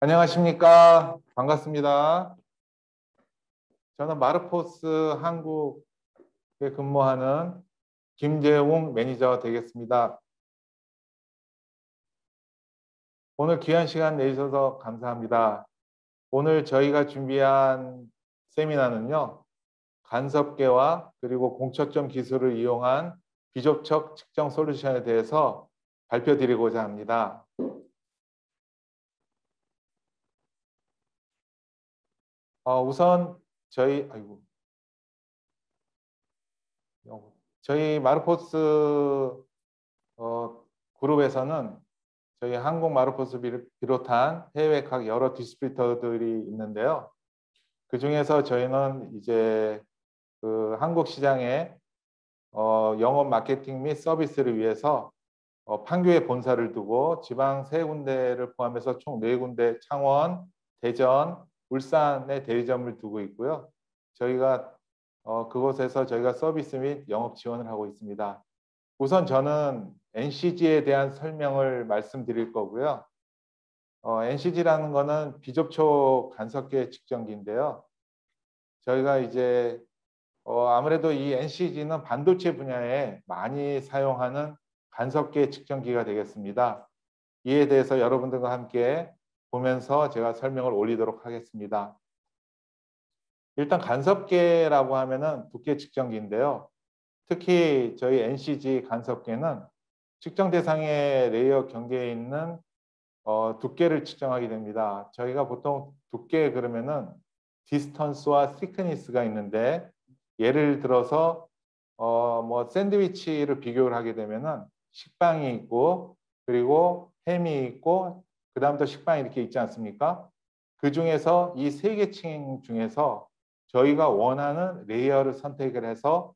안녕하십니까. 반갑습니다. 저는 마르포스 한국에 근무하는 김재웅 매니저 되겠습니다. 오늘 귀한 시간 내주셔서 감사합니다. 오늘 저희가 준비한 세미나는요, 간섭계와 그리고 공초점 기술을 이용한 비접촉 측정 솔루션에 대해서 발표드리고자 합니다. 우선 저희 마르포스 그룹에서는 저희 한국 마르포스 비롯한 해외 각 여러 디스트리뷰터들이 있는데요. 그 중에서 저희는 이제 그 한국 시장에 영업 마케팅 및 서비스를 위해서 판교에 본사를 두고 지방 3군데를 포함해서 총 4군데 창원, 대전, 울산에 대리점을 두고 있고요. 저희가 그곳에서 저희가 서비스 및 영업 지원을 하고 있습니다. 우선 저는 NCG에 대한 설명을 말씀드릴 거고요. NCG라는 거는 비접촉 간섭계 측정기인데요. 저희가 이제 아무래도 이 NCG는 반도체 분야에 많이 사용하는 간섭계 측정기가 되겠습니다. 이에 대해서 여러분들과 함께 보면서 제가 설명을 올리도록 하겠습니다. 일단 간섭계라고 하면은 두께 측정기인데요. 특히 저희 NCG 간섭계는 측정 대상의 레이어 경계에 있는 두께를 측정하게 됩니다. 저희가 보통 두께 그러면은 디스턴스와 thickness가 있는데 예를 들어서 뭐 샌드위치를 비교를 하게 되면은 식빵이 있고 그리고 햄이 있고 그 다음부터 식빵이 이렇게 있지 않습니까? 그 중에서 이 3개 층 중에서 저희가 원하는 레이어를 선택을 해서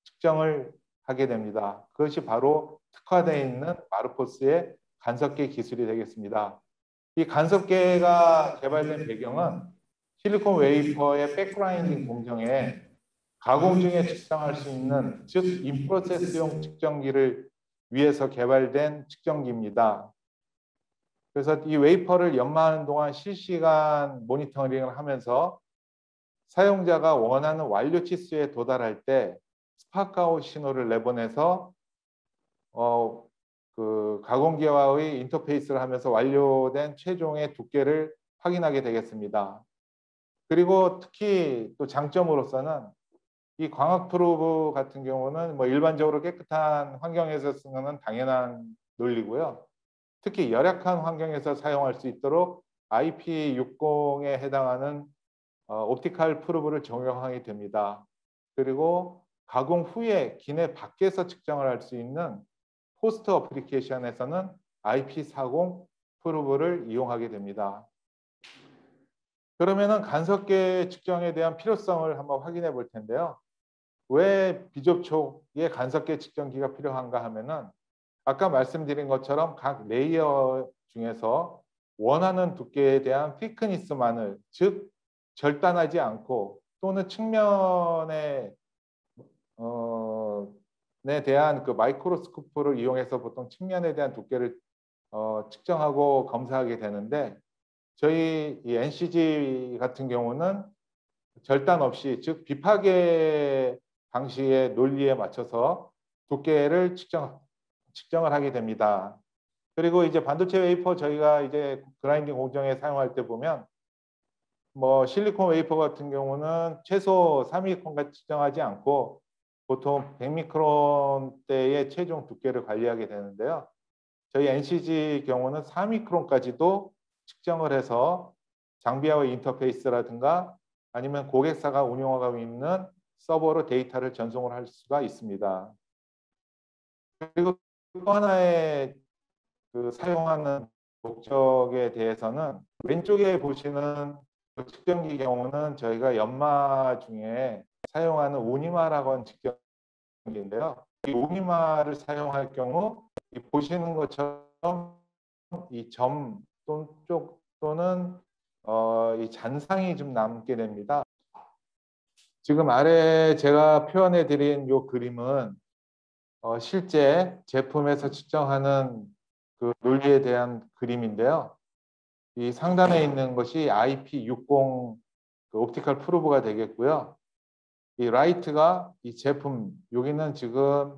측정을 하게 됩니다. 그것이 바로 특화되어 있는 마르포스의 간섭계 기술이 되겠습니다. 이 간섭계가 개발된 배경은 실리콘 웨이퍼의 백그라인딩 공정에 가공 중에 측정할 수 있는 즉 인프로세스용 측정기를 위해서 개발된 측정기입니다. 그래서 이 웨이퍼를 연마하는 동안 실시간 모니터링을 하면서 사용자가 원하는 완료 치수에 도달할 때 스파크아웃 신호를 내보내서 그 가공기와의 인터페이스를 하면서 완료된 최종의 두께를 확인하게 되겠습니다. 그리고 특히 또 장점으로서는 이 광학 프로브 같은 경우는 뭐 일반적으로 깨끗한 환경에서 쓰는 건 당연한 논리고요. 특히 열악한 환경에서 사용할 수 있도록 IP60에 해당하는 옵티컬 프로브를 적용하게 됩니다. 그리고 가공 후에 기내 밖에서 측정을 할 수 있는 포스트 어플리케이션에서는 IP40 프로브를 이용하게 됩니다. 그러면은 간섭계 측정에 대한 필요성을 한번 확인해 볼 텐데요. 왜 비접촉의 간섭계 측정기가 필요한가 하면은 아까 말씀드린 것처럼 각 레이어 중에서 원하는 두께에 대한 thickness만을 즉 절단하지 않고 또는 측면에 에 대한 그 마이크로스코프를 이용해서 보통 측면에 대한 두께를 측정하고 검사하게 되는데 저희 이 NCG 같은 경우는 절단 없이 즉 비파괴 방식의 논리에 맞춰서 두께를 측정을 하게 됩니다. 그리고 이제 반도체 웨이퍼 저희가 이제 그라인딩 공정에 사용할 때 보면 뭐 실리콘 웨이퍼 같은 경우는 최소 3미크론까지 측정하지 않고 보통 100미크론대의 최종 두께를 관리하게 되는데요. 저희 NCG 경우는 4미크론까지도 측정을 해서 장비와의 인터페이스라든가 아니면 고객사가 운영하고 있는 서버로 데이터를 전송을 할 수가 있습니다. 그리고 또 하나의 그 사용하는 목적에 대해서는 왼쪽에 보시는 그 측정기 경우는 저희가 연마 중에 사용하는 오니마라고 하는 측정기인데요. 이 오니마를 사용할 경우 이 보시는 것처럼 이 점 또는 이 잔상이 좀 남게 됩니다. 지금 아래 제가 표현해 드린 이 그림은 실제 제품에서 측정하는 그 논리에 대한 그림인데요. 이 상단에 있는 것이 IP60 그 옵티컬 프로브가 되겠고요. 이 라이트가 이 제품, 여기는 지금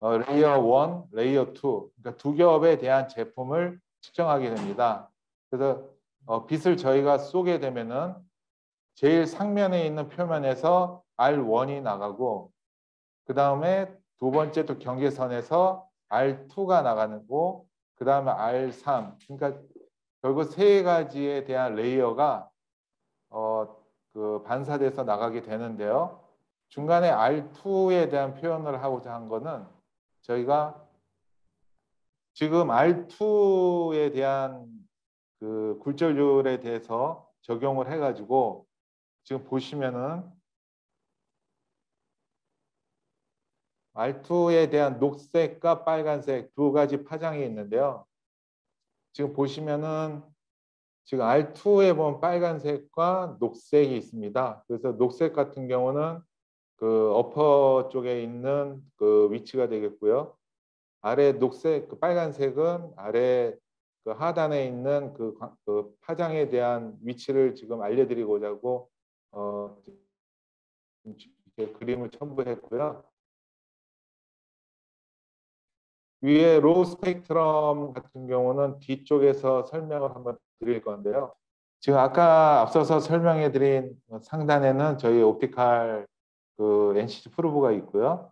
레이어 1, 레이어 2, 그러니까 두 겹에 대한 제품을 측정하게 됩니다. 그래서 빛을 저희가 쏘게 되면은 제일 상면에 있는 표면에서 R1이 나가고, 그 다음에 두 번째 또 경계선에서 R2가 나가고, 그 다음에 R3. 그러니까 결국 세 가지에 대한 레이어가 그 반사돼서 나가게 되는데요. 중간에 R2에 대한 표현을 하고자 한 거는 저희가 지금 R2에 대한 그 굴절률에 대해서 적용을 해가지고 지금 보시면은 R2에 대한 녹색과 빨간색 두 가지 파장이 있는데요. 지금 보시면은 지금 R2에 보면 빨간색과 녹색이 있습니다. 그래서 녹색 같은 경우는 그 어퍼 쪽에 있는 그 위치가 되겠고요. 아래 녹색, 그 빨간색은 아래 그 하단에 있는 그 파장에 대한 위치를 지금 알려드리고자 하고 이렇게 그림을 첨부했고요. 위에 로우 스펙트럼 같은 경우는 뒤쪽에서 설명을 한번 드릴 건데요. 지금 아까 앞서서 설명해 드린 상단에는 저희 옵티컬 그 NCT 프로브가 있고요.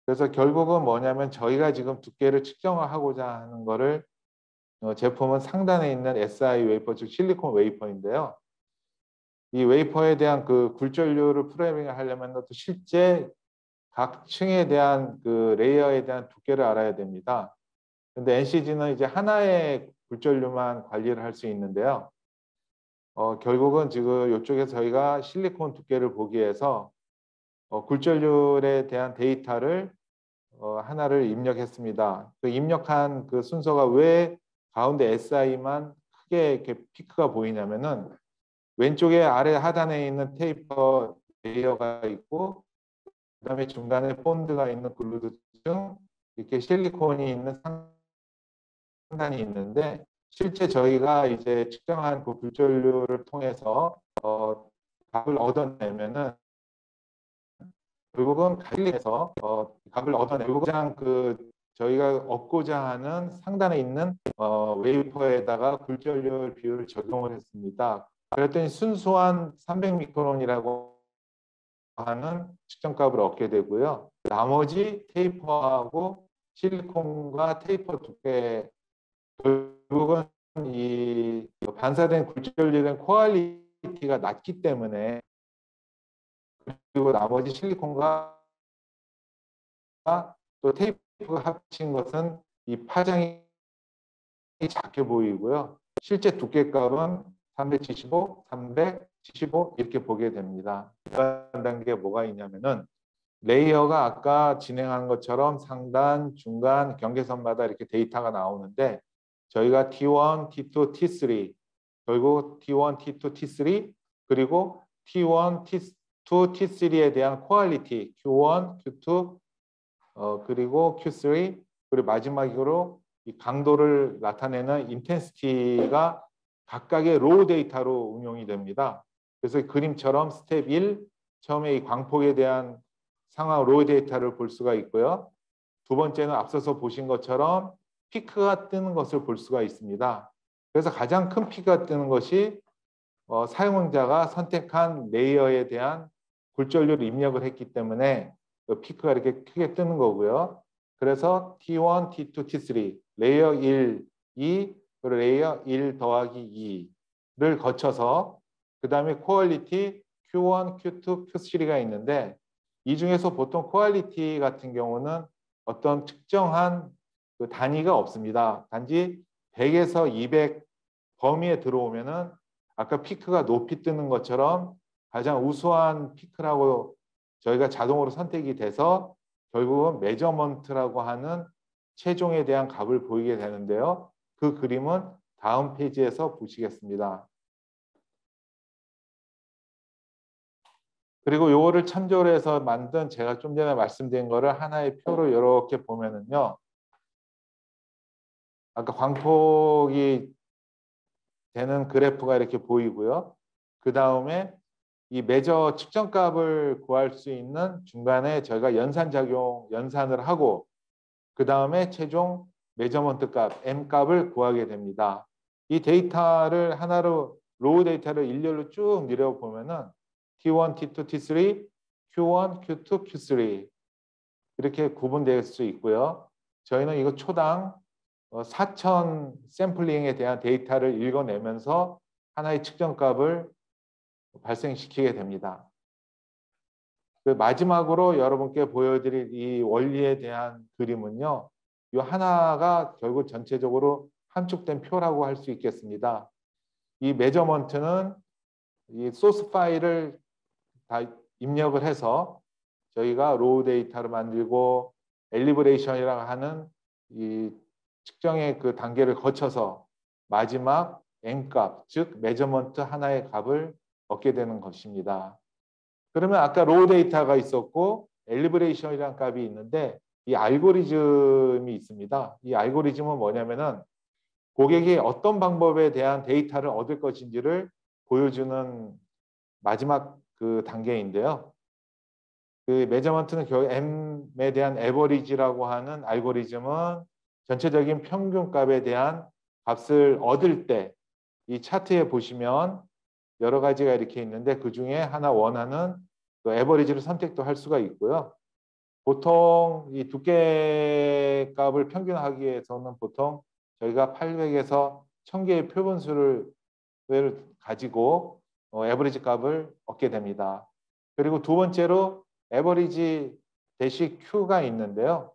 그래서 결국은 뭐냐면 저희가 지금 두께를 측정하고자 하는 거를 제품은 상단에 있는 SI 웨이퍼, 즉 실리콘 웨이퍼인데요. 이 웨이퍼에 대한 그 굴절률을 프로그래밍을 하려면 또 실제 각 층에 대한 그 레이어에 대한 두께를 알아야 됩니다. 근데 NCG는 이제 하나의 굴절률만 관리를 할 수 있는데요. 결국은 지금 이쪽에서 저희가 실리콘 두께를 보기 위해서 굴절률에 대한 데이터를 하나를 입력했습니다. 그 입력한 그 순서가 왜 가운데 SI만 크게 이렇게 피크가 보이냐면은 왼쪽에 아래 하단에 있는 테이퍼 레이어가 있고, 그다음에 중간에 본드가 있는 글루드 중 이렇게 실리콘이 있는 상단이 있는데, 실제 저희가 이제 측정한 그 굴절률을 통해서 값을 얻어내면은 결국은 갈림에서 값을 얻어내고 가장 그 저희가 얻고자 하는 상단에 있는 웨이퍼에다가 굴절률 비율을 적용을 했습니다. 그랬더니 순수한 300미크론이라고 하는 측정값을 얻게 되고요. 나머지 테이퍼하고 실리콘과 테이퍼 두께, 결국은 이 반사된 굴절률의 퀄리티가 낮기 때문에, 그리고 나머지 실리콘과 또 테이프가 합친 것은 이 파장이 작게 보이고요. 실제 두께값은 375, 375 이렇게 보게 됩니다. 이런 단계에 뭐가 있냐면은 레이어가 아까 진행한 것처럼 상단, 중간, 경계선마다 이렇게 데이터가 나오는데, 저희가 T1, T2, T3, 결국 T1, T2, T3, 그리고 T1, T2, T3에 대한 퀄리티, Q1, Q2, 그리고 Q3, 그리고 마지막으로 이 강도를 나타내는 인텐시티가 각각의 로우 데이터로 응용이 됩니다. 그래서 그림처럼 스텝 1, 처음에 이 광폭에 대한 상황 로우 데이터를 볼 수가 있고요. 두 번째는 앞서서 보신 것처럼 피크가 뜨는 것을 볼 수가 있습니다. 그래서 가장 큰 피크가 뜨는 것이 사용자가 선택한 레이어에 대한 굴절률을 입력을 했기 때문에 피크가 이렇게 크게 뜨는 거고요. 그래서 T1, T2, T3, 레이어 1, 2, 그리고 레이어 1 더하기 2를 거쳐서 그 다음에 퀄리티 Q1, Q2, Q3가 있는데, 이 중에서 보통 퀄리티 같은 경우는 어떤 특정한 그 단위가 없습니다. 단지 100에서 200 범위에 들어오면은 아까 피크가 높이 뜨는 것처럼 가장 우수한 피크라고 저희가 자동으로 선택이 돼서 결국은 메저먼트라고 하는 최종에 대한 값을 보이게 되는데요. 그 그림은 다음 페이지에서 보시겠습니다. 그리고 요거를 참조로 해서 만든 제가 좀 전에 말씀드린 거를 하나의 표로 이렇게 보면은요. 아까 광폭이 되는 그래프가 이렇게 보이고요. 그 다음에 이 매저 측정값을 구할 수 있는 중간에 저희가 연산을 하고 그 다음에 최종 매저먼트 값, M 값을 구하게 됩니다. 이 데이터를 하나로 로우 데이터를 일렬로 쭉 내려보면은 T1, T2, T3, Q1, Q2, Q3 이렇게 구분될 수 있고요. 저희는 이거 초당 4,000 샘플링에 대한 데이터를 읽어내면서 하나의 측정값을 발생시키게 됩니다. 마지막으로 여러분께 보여드릴 이 원리에 대한 그림은요. 이 하나가 결국 전체적으로 함축된 표라고 할 수 있겠습니다. 이 메저먼트는 이 소스 파일을 다 입력을 해서 저희가 로우 데이터를 만들고 엘리브레이션이라고 하는 이 측정의 그 단계를 거쳐서 마지막 M값, 즉 메저먼트 하나의 값을 얻게 되는 것입니다. 그러면 아까 로우 데이터가 있었고 엘리브레이션이라는 값이 있는데 이 알고리즘이 있습니다. 이 알고리즘은 뭐냐면은 고객이 어떤 방법에 대한 데이터를 얻을 것인지를 보여주는 마지막 그 단계인데요. 그 메저먼트는 결국 M에 대한 에버리지라고 하는 알고리즘은 전체적인 평균값에 대한 값을 얻을 때 이 차트에 보시면 여러 가지가 이렇게 있는데 그 중에 하나 원하는 그 에버리지를 선택도 할 수가 있고요. 보통 이 두께 값을 평균하기 위해서는 보통 저희가 800에서 1000개의 표본수를 가지고 에버리지 값을 얻게 됩니다. 그리고 두 번째로 에버리지 대시 Q가 있는데요.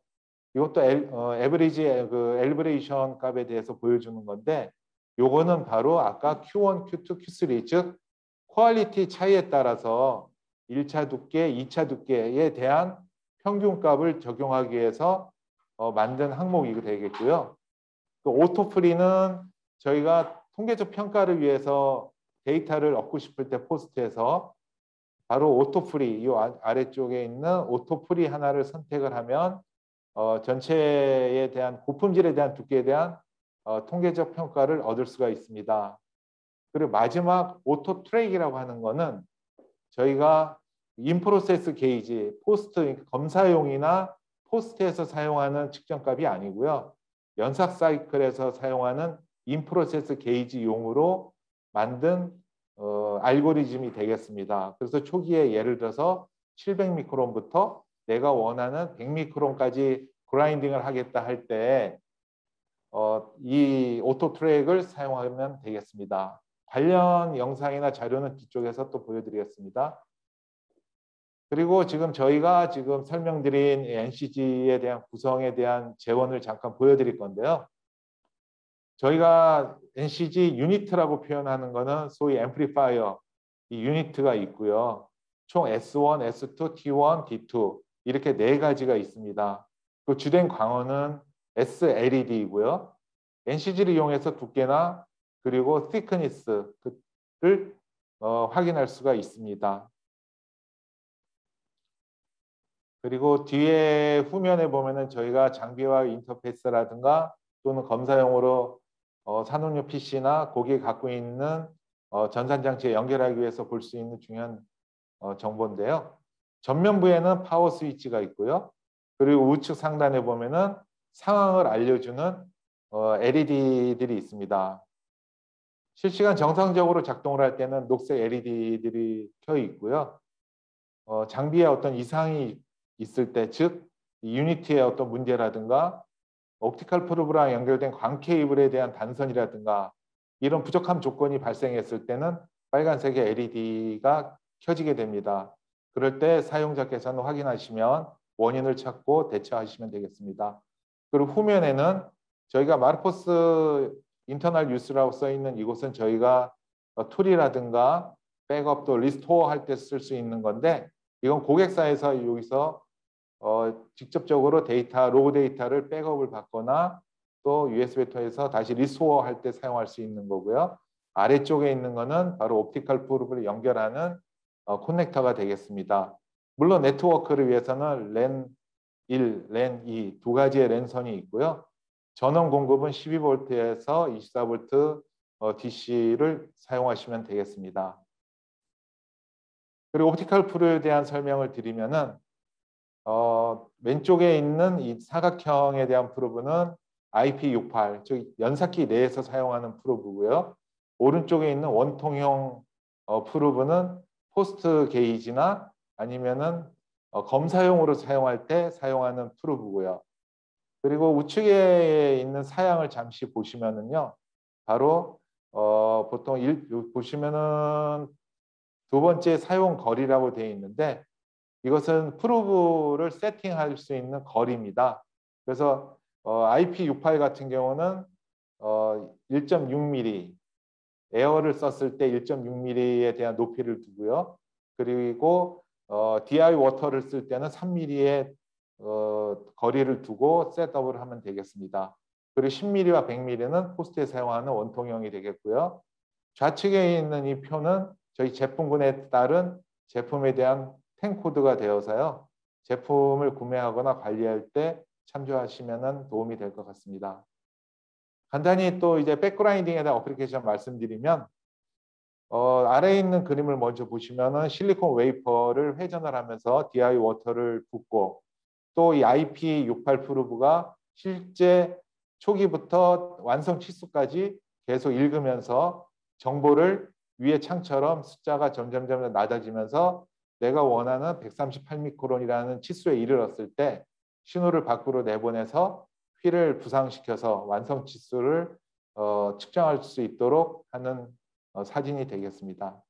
이것도 에버리지 그 엘리브레이션 값에 대해서 보여주는 건데 요거는 바로 아까 Q1, Q2, Q3 즉 퀄리티 차이에 따라서 1차 두께, 2차 두께에 대한 평균값을 적용하기 위해서 만든 항목이 되겠고요. 그 오토프리는 저희가 통계적 평가를 위해서 데이터를 얻고 싶을 때 포스트에서 바로 오토프리, 이 아래쪽에 있는 오토프리 하나를 선택을 하면 전체에 대한 고품질에 대한 두께에 대한 통계적 평가를 얻을 수가 있습니다. 그리고 마지막 오토 트랙이라고 하는 거는 저희가 인프로세스 게이지, 포스트 검사용이나 포스트에서 사용하는 측정값이 아니고요. 연삭 사이클에서 사용하는 인프로세스 게이지용으로 만든 알고리즘이 되겠습니다. 그래서 초기에 예를 들어서 700미크론부터 내가 원하는 100미크론까지 그라인딩을 하겠다 할 때 이 오토 트랙을 사용하면 되겠습니다. 관련 영상이나 자료는 뒤쪽에서 또 보여드리겠습니다. 그리고 지금 저희가 지금 설명드린 NCG에 대한 구성에 대한 재원을 잠깐 보여드릴 건데요. 저희가 NCG 유니트라고 표현하는 것은 소위 앰플리파이어 이 유니트가 있고요. 총 S1, S2, T1, D2 이렇게 네 가지가 있습니다. 그 주된 광원은 SLED이고요. NCG를 이용해서 두께나 그리고 thickness를 확인할 수가 있습니다. 그리고 뒤에 후면에 보면은 저희가 장비와 인터페이스라든가 또는 검사용으로 산업용 PC나 고객이 갖고 있는 전산장치에 연결하기 위해서 볼 수 있는 중요한 정보인데요. 전면부에는 파워 스위치가 있고요. 그리고 우측 상단에 보면은 상황을 알려주는 LED들이 있습니다. 실시간 정상적으로 작동을 할 때는 녹색 LED들이 켜 있고요. 장비에 어떤 이상이 있을 때, 즉 유니티의 어떤 문제라든가 옵티컬 프로브랑 연결된 광 케이블에 대한 단선이라든가 이런 부족한 조건이 발생했을 때는 빨간색의 LED가 켜지게 됩니다. 그럴 때 사용자께서는 확인하시면 원인을 찾고 대처하시면 되겠습니다. 그리고 후면에는 저희가 마르코스 인터널 유스라고 써 있는 이곳은 저희가 툴이라든가 백업도 리스토어 할 때 쓸 수 있는 건데 이건 고객사에서 여기서 직접적으로 로그 데이터를 백업을 받거나 또 USB 통해서 다시 리스토어 할 때 사용할 수 있는 거고요. 아래쪽에 있는 거는 바로 옵티컬 프로브를 연결하는 커넥터가 되겠습니다. 물론 네트워크를 위해서는 랜 1, 랜 2 두 가지의 랜선이 있고요. 전원 공급은 12V에서 24V DC를 사용하시면 되겠습니다. 그리고 옵티컬 프로에 대한 설명을 드리면은 왼쪽에 있는 이 사각형에 대한 프로브는 IP68, 즉 연사키 내에서 사용하는 프로브고요. 오른쪽에 있는 원통형 프로브는 포스트 게이지나 아니면은 검사용으로 사용할 때 사용하는 프로브고요. 그리고 우측에 있는 사양을 잠시 보시면은요, 바로 보통 보시면은 두 번째 사용 거리라고 되어 있는데 이것은 프로브를 세팅할 수 있는 거리입니다. 그래서 IP68 같은 경우는 1.6mm 에어를 썼을 때 1.6mm에 대한 높이를 두고요. 그리고 DI 워터를 쓸 때는 3mm의 거리를 두고 셋업을 하면 되겠습니다. 그리고 10mm와 100mm는 포스트에 사용하는 원통형이 되겠고요. 좌측에 있는 이 표는 저희 제품군에 따른 제품에 대한 탱코드가 되어서요. 제품을 구매하거나 관리할 때 참조하시면 도움이 될 것 같습니다. 간단히 또 이제 백그라인딩에 대한 어플리케이션 말씀드리면 아래에 있는 그림을 먼저 보시면은 실리콘 웨이퍼를 회전을 하면서 DI 워터를 붓고 또 이 IP68 프로브가 실제 초기부터 완성 치수까지 계속 읽으면서 정보를 위의 창처럼 숫자가 점점 낮아지면서 내가 원하는 138미크론이라는 치수에 이르렀을 때 신호를 밖으로 내보내서 휠을 부상시켜서 완성 치수를 측정할 수 있도록 하는 사진이 되겠습니다.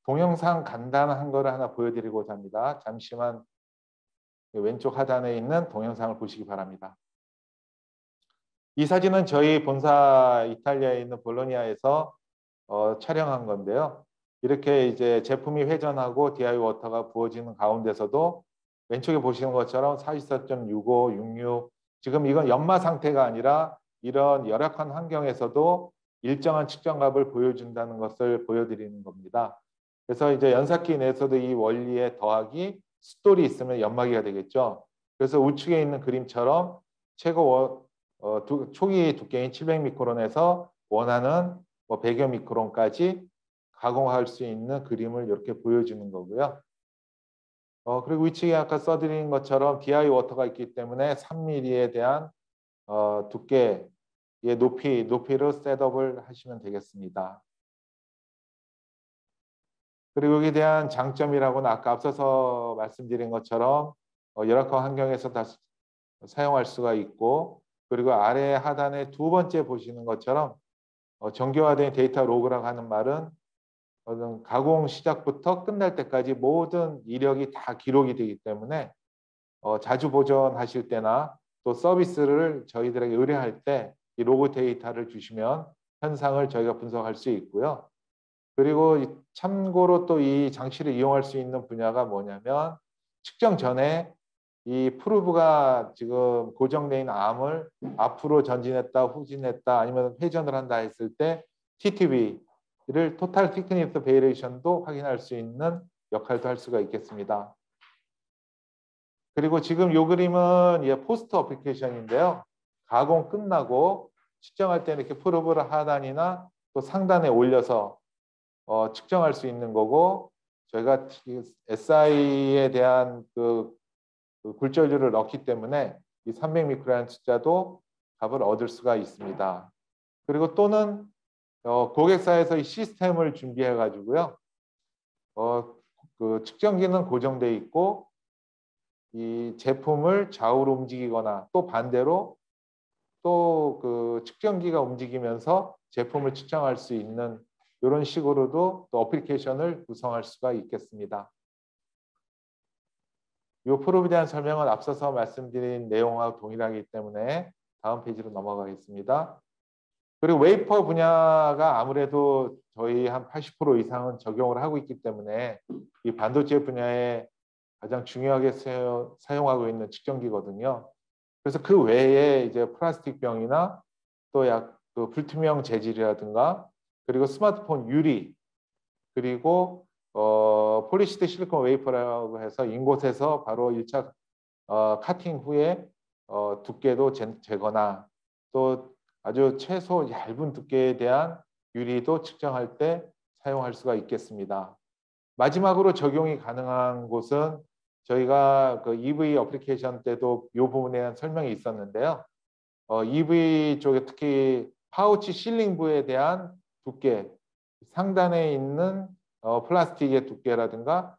동영상 간단한 거를 하나 보여드리고자 합니다. 잠시만 왼쪽 하단에 있는 동영상을 보시기 바랍니다. 이 사진은 저희 본사 이탈리아에 있는 볼로니아에서 촬영한 건데요. 이렇게 이제 제품이 회전하고 DI 워터가 부어지는 가운데서도 왼쪽에 보시는 것처럼 44.65, 66 지금 이건 연마 상태가 아니라 이런 열악한 환경에서도 일정한 측정값을 보여준다는 것을 보여드리는 겁니다. 그래서 이제 연사키 내에서도 이 원리에 더하기 숫돌이 있으면 연마기가 되겠죠. 그래서 우측에 있는 그림처럼 최고 초기 두께인 700미크론에서 원하는 100여 미크론까지 가공할 수 있는 그림을 이렇게 보여주는 거고요. 그리고 위층에 아까 써드린 것처럼 DI 워터가 있기 때문에 3mm에 대한 두께의 높이로 셋업을 하시면 되겠습니다. 그리고 여기에 대한 장점이라고는 아까 앞서서 말씀드린 것처럼 열악한 환경에서 다 사용할 수가 있고 그리고 아래 하단에 두 번째 보시는 것처럼 정교화된 데이터 로그라고 하는 말은 가공 시작부터 끝날 때까지 모든 이력이 다 기록이 되기 때문에 자주 보존하실 때나 또 서비스를 저희들에게 의뢰할 때 이 로그 데이터를 주시면 현상을 저희가 분석할 수 있고요. 그리고 참고로 또 이 장치를 이용할 수 있는 분야가 뭐냐면 측정 전에 이 프로브가 지금 고정되어 있는 암을 앞으로 전진했다, 후진했다, 아니면 회전을 한다 했을 때 TTV를 토탈 티크니스 베이레이션도 확인할 수 있는 역할도 할 수가 있겠습니다. 그리고 지금 이 그림은 포스트 어플리케이션인데요. 가공 끝나고 측정할 때는 이렇게 프로브를 하단이나 또 상단에 올려서 측정할 수 있는 거고 저희가 SI에 대한 그 굴절률을 넣기 때문에 이 300미크로라는 숫자도 값을 얻을 수가 있습니다. 그리고 또는 고객사에서 이 시스템을 준비해 가지고요. 그 측정기는 고정돼 있고 이 제품을 좌우로 움직이거나 또 반대로 또 그 측정기가 움직이면서 제품을 측정할 수 있는 이런 식으로도 또 어플리케이션을 구성할 수가 있겠습니다. 이 프로브에 대한 설명은 앞서서 말씀드린 내용과 동일하기 때문에 다음 페이지로 넘어가겠습니다. 그리고 웨이퍼 분야가 아무래도 저희 한 80% 이상은 적용을 하고 있기 때문에 이 반도체 분야에 가장 중요하게 사용하고 있는 측정기거든요. 그래서 그 외에 이제 플라스틱 병이나 또 그 불투명 재질이라든가 그리고 스마트폰 유리 그리고 폴리시드 실리콘 웨이퍼라고 해서 인곳에서 바로 1차 카팅 후에 두께도 재거나 또 아주 최소 얇은 두께에 대한 유리도 측정할 때 사용할 수가 있겠습니다. 마지막으로 적용이 가능한 곳은 저희가 그 EV 어플리케이션 때도 이 부분에 대한 설명이 있었는데요. EV 쪽에 특히 파우치 실링부에 대한 두께, 상단에 있는 플라스틱의 두께라든가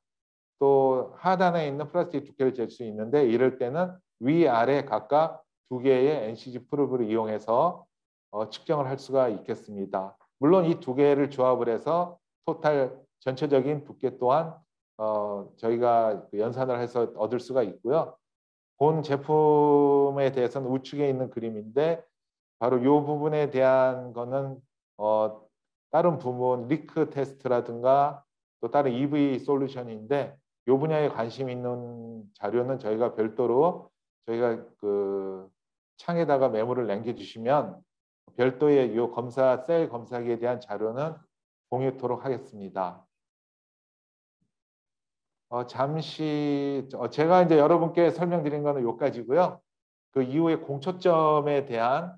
또 하단에 있는 플라스틱 두께를 잴 수 있는데, 이럴 때는 위아래 각각 2개의 NCG 프로브를 이용해서 측정을 할 수가 있겠습니다. 물론 이 2개를 조합을 해서 토탈 전체적인 두께 또한 저희가 연산을 해서 얻을 수가 있고요. 본 제품에 대해서는 우측에 있는 그림인데, 바로 이 부분에 대한 거는 다른 부분 리크 테스트라든가 또 다른 EV 솔루션인데, 이 분야에 관심 있는 자료는 저희가 별도로 저희가 그 창에다가 메모를 남겨주시면 별도의 이 검사 셀 검사기에 대한 자료는 공유토록 하겠습니다. 잠시 제가 이제 여러분께 설명드린 거는 여기까지고요. 그 이후에 공초점에 대한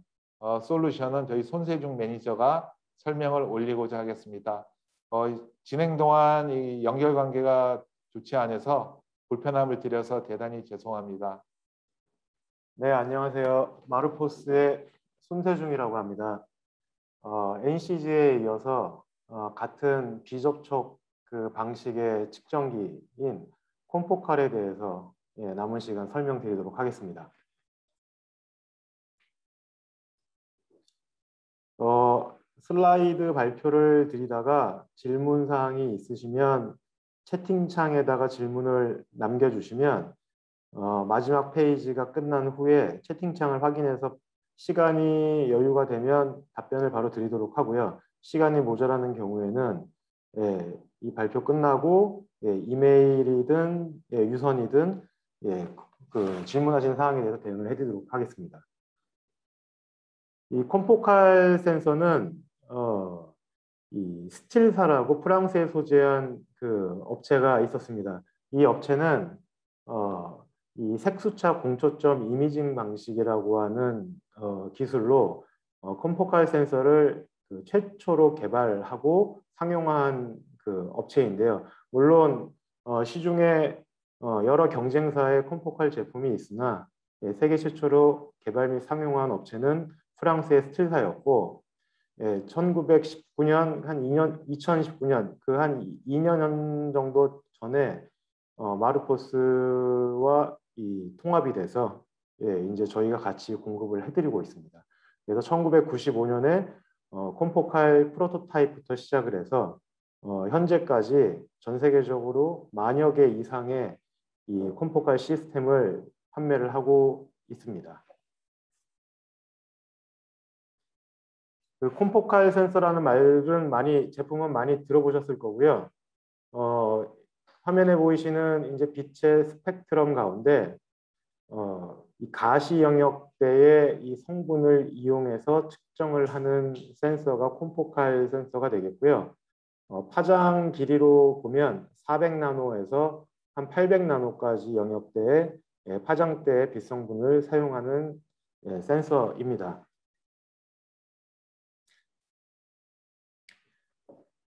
솔루션은 저희 손세중 매니저가 설명을 올리고자 하겠습니다. 진행 동안 이 연결 관계가 좋지 않아서 불편함을 드려서 대단히 죄송합니다. 네, 안녕하세요. 마르포스의 손세중이라고 합니다. NCG에 이어서 같은 비접촉 그 방식의 측정기인 콤포칼에 대해서 남은 시간 설명드리도록 하겠습니다. 슬라이드 발표를 드리다가 질문 사항이 있으시면 채팅창에다가 질문을 남겨주시면 마지막 페이지가 끝난 후에 채팅창을 확인해서 시간이 여유가 되면 답변을 바로 드리도록 하고요. 시간이 모자라는 경우에는 이 발표 끝나고 이메일이든 유선이든 그 질문하신 사항에 대해서 대응을 해드리도록 하겠습니다. 이 콤포칼 센서는 이 스틸사라고 프랑스에 소재한 그 업체가 있었습니다. 이 업체는 이 색수차 공초점 이미징 방식이라고 하는 기술로 콤포칼 센서를 그 최초로 개발하고 상용화한 그 업체인데요. 물론 시중에 여러 경쟁사의 콤포칼 제품이 있으나 세계 최초로 개발 및 상용화한 업체는 프랑스의 스틸사였고 1919년 한 2019년 그 한 2년 정도 전에 마르포스와 이 통합이 돼서 이제 저희가 같이 공급을 해드리고 있습니다. 그래서 1995년에 콤포칼 프로토타입부터 시작을 해서 현재까지 전 세계적으로 만여 개 이상의 이 콤포칼 시스템을 판매를 하고 있습니다. 그 콤포칼 센서라는 말은 제품은 많이 들어보셨을 거고요. 화면에 보이시는 이제 빛의 스펙트럼 가운데 이 가시 영역대의 이 성분을 이용해서 측정을 하는 센서가 콤포칼 센서가 되겠고요. 파장 길이로 보면 400나노에서 한 800나노까지 영역대의 파장대의 빛 성분을 사용하는 센서입니다.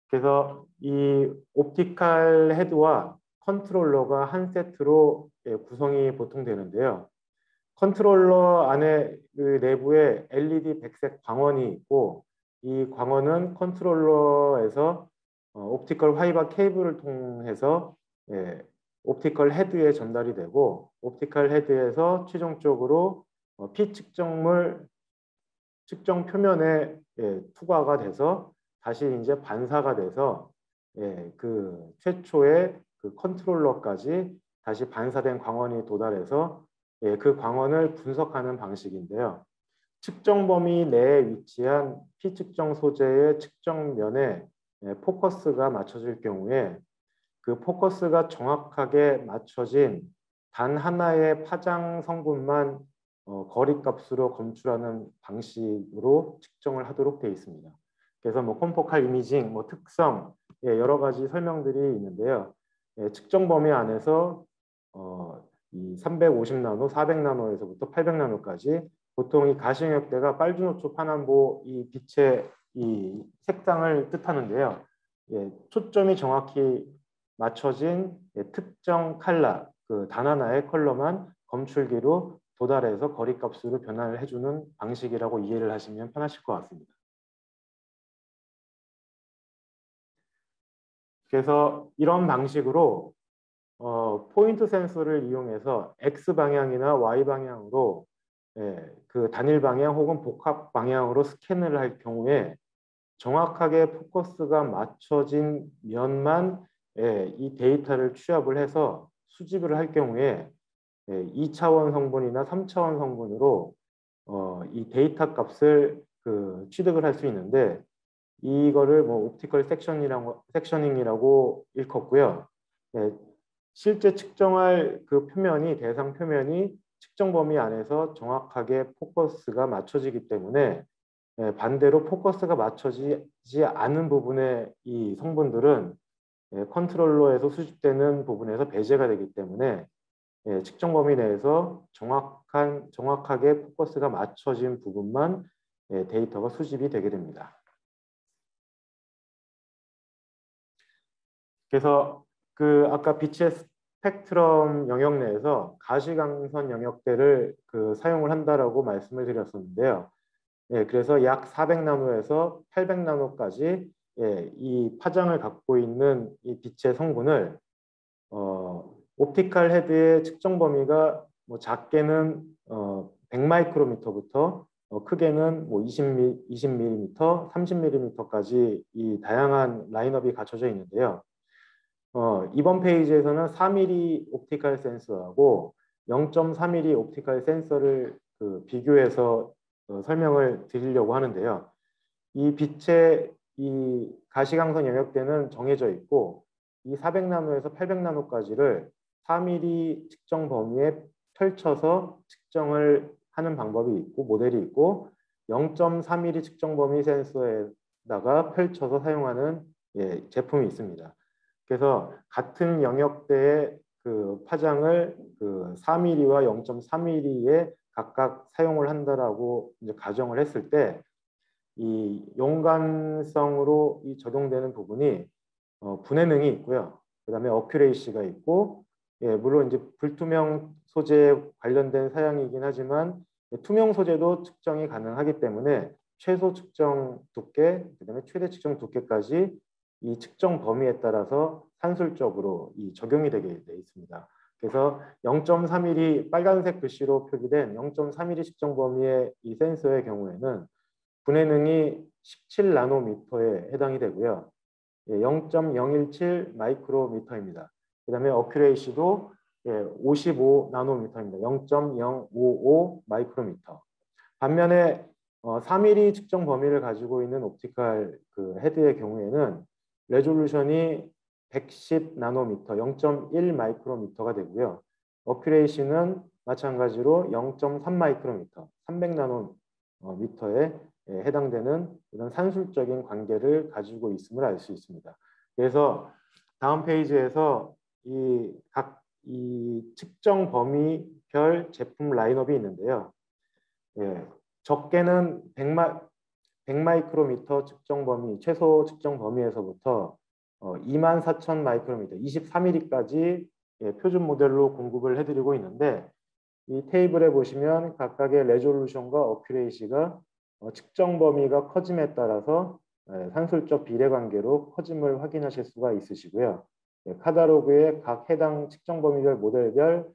그래서 이 옵티칼 헤드와 컨트롤러가 한 세트로 구성이 보통 되는데요. 컨트롤러 안에 그 내부에 LED 백색 광원이 있고, 이 광원은 컨트롤러에서 옵티컬 화이바 케이블을 통해서 옵티컬 헤드에 전달이 되고, 옵티컬 헤드에서 최종적으로 피 측정물 측정 표면에 투과가 돼서 다시 이제 반사가 돼서 그 최초의 그 컨트롤러까지 다시 반사된 광원이 도달해서 그 광원을 분석하는 방식인데요. 측정 범위 내에 위치한 피 측정 소재의 측정면에 포커스가 맞춰질 경우에 그 포커스가 정확하게 맞춰진 단 하나의 파장 성분만 거리값으로 검출하는 방식으로 측정을 하도록 되어 있습니다. 그래서 뭐 콤포칼 이미징, 뭐 특성, 여러 가지 설명들이 있는데요. 측정 범위 안에서 이 350나노, 400나노에서부터 800나노까지 보통 이 가시영역대가 빨주노초 파남보 이 빛의 이 색상을 뜻하는데요. 예, 초점이 정확히 맞춰진 특정 컬러, 그 단 하나의 컬러만 검출기로 도달해서 거리값으로 변환을 해주는 방식이라고 이해를 하시면 편하실 것 같습니다. 그래서 이런 방식으로 포인트 센서를 이용해서 X 방향이나 Y 방향으로 그 단일 방향 혹은 복합 방향으로 스캔을 할 경우에 정확하게 포커스가 맞춰진 면만 이 데이터를 취합을 해서 수집을 할 경우에 2차원 성분이나 3차원 성분으로 이 데이터 값을 그 취득을 할 수 있는데 이거를 뭐 옵티컬 섹셔닝이라고 일컫고요. 실제 측정할 그 표면이 대상 표면이 측정 범위 안에서 정확하게 포커스가 맞춰지기 때문에 반대로 포커스가 맞춰지지 않은 부분의 이 성분들은 컨트롤러에서 수집되는 부분에서 배제가 되기 때문에 측정 범위 내에서 정확하게 포커스가 맞춰진 부분만 데이터가 수집이 되게 됩니다. 그래서 그 아까 빛의 스펙트럼 영역 내에서 가시광선 영역대를 그 사용을 한다라고 말씀을 드렸었는데요. 그래서 약 400나노에서 800나노까지 이 파장을 갖고 있는 이 빛의 성분을 옵티컬 헤드의 측정 범위가 뭐 작게는 100마이크로미터부터 크게는 뭐 20mm, 30mm까지 이 다양한 라인업이 갖춰져 있는데요. 이번 페이지에서는 4mm 옵티컬 센서하고 0.4mm 옵티컬 센서를 그 비교해서 설명을 드리려고 하는데요. 이 빛의 이 가시광선 영역대는 정해져 있고 이 400나노에서 800나노까지를 4mm 측정 범위에 펼쳐서 측정을 하는 방법이 있고 모델이 있고 0.4mm 측정 범위 센서에다가 펼쳐서 사용하는 제품이 있습니다. 그래서 같은 영역대의 그 파장을 그 4mm와 0.3mm에 각각 사용을 한다라고 이제 가정을 했을 때 이 용관성으로 이 적용되는 부분이 분해능이 있고요. 그다음에 어큐레이시가 있고 물론 이제 불투명 소재 관련된 사양이긴 하지만 투명 소재도 측정이 가능하기 때문에 최소 측정 두께, 그다음에 최대 측정 두께까지 이 측정 범위에 따라서 산술적으로 이 적용이 되게 돼 있습니다. 그래서 0.3mm 빨간색 글씨로 표기된 0.3mm 측정 범위의 이 센서의 경우에는 분해능이 17나노미터에 해당이 되고요. 0.017 마이크로미터입니다. 그 다음에 어큐레이시도 55나노미터입니다. 0.055 마이크로미터. 반면에 3mm 측정 범위를 가지고 있는 옵티컬 그 헤드의 경우에는 레졸루션이 110나노미터, 0.1 마이크로미터가 되고요. 어큐레이시는 마찬가지로 0.3 마이크로미터, 300나노미터에 해당되는 이런 산술적인 관계를 가지고 있음을 알 수 있습니다. 그래서 다음 페이지에서 이 측정 범위별 제품 라인업이 있는데요. 적게는 100마이크로미터 측정 범위, 최소 측정 범위에서부터 24,000 마이크로미터, 23mm까지 표준 모델로 공급을 해드리고 있는데 이 테이블에 보시면 각각의 레졸루션과 어큐레이시가 측정 범위가 커짐에 따라서 산술적 비례 관계로 커짐을 확인하실 수가 있으시고요. 카탈로그의 각 해당 측정 범위별 모델별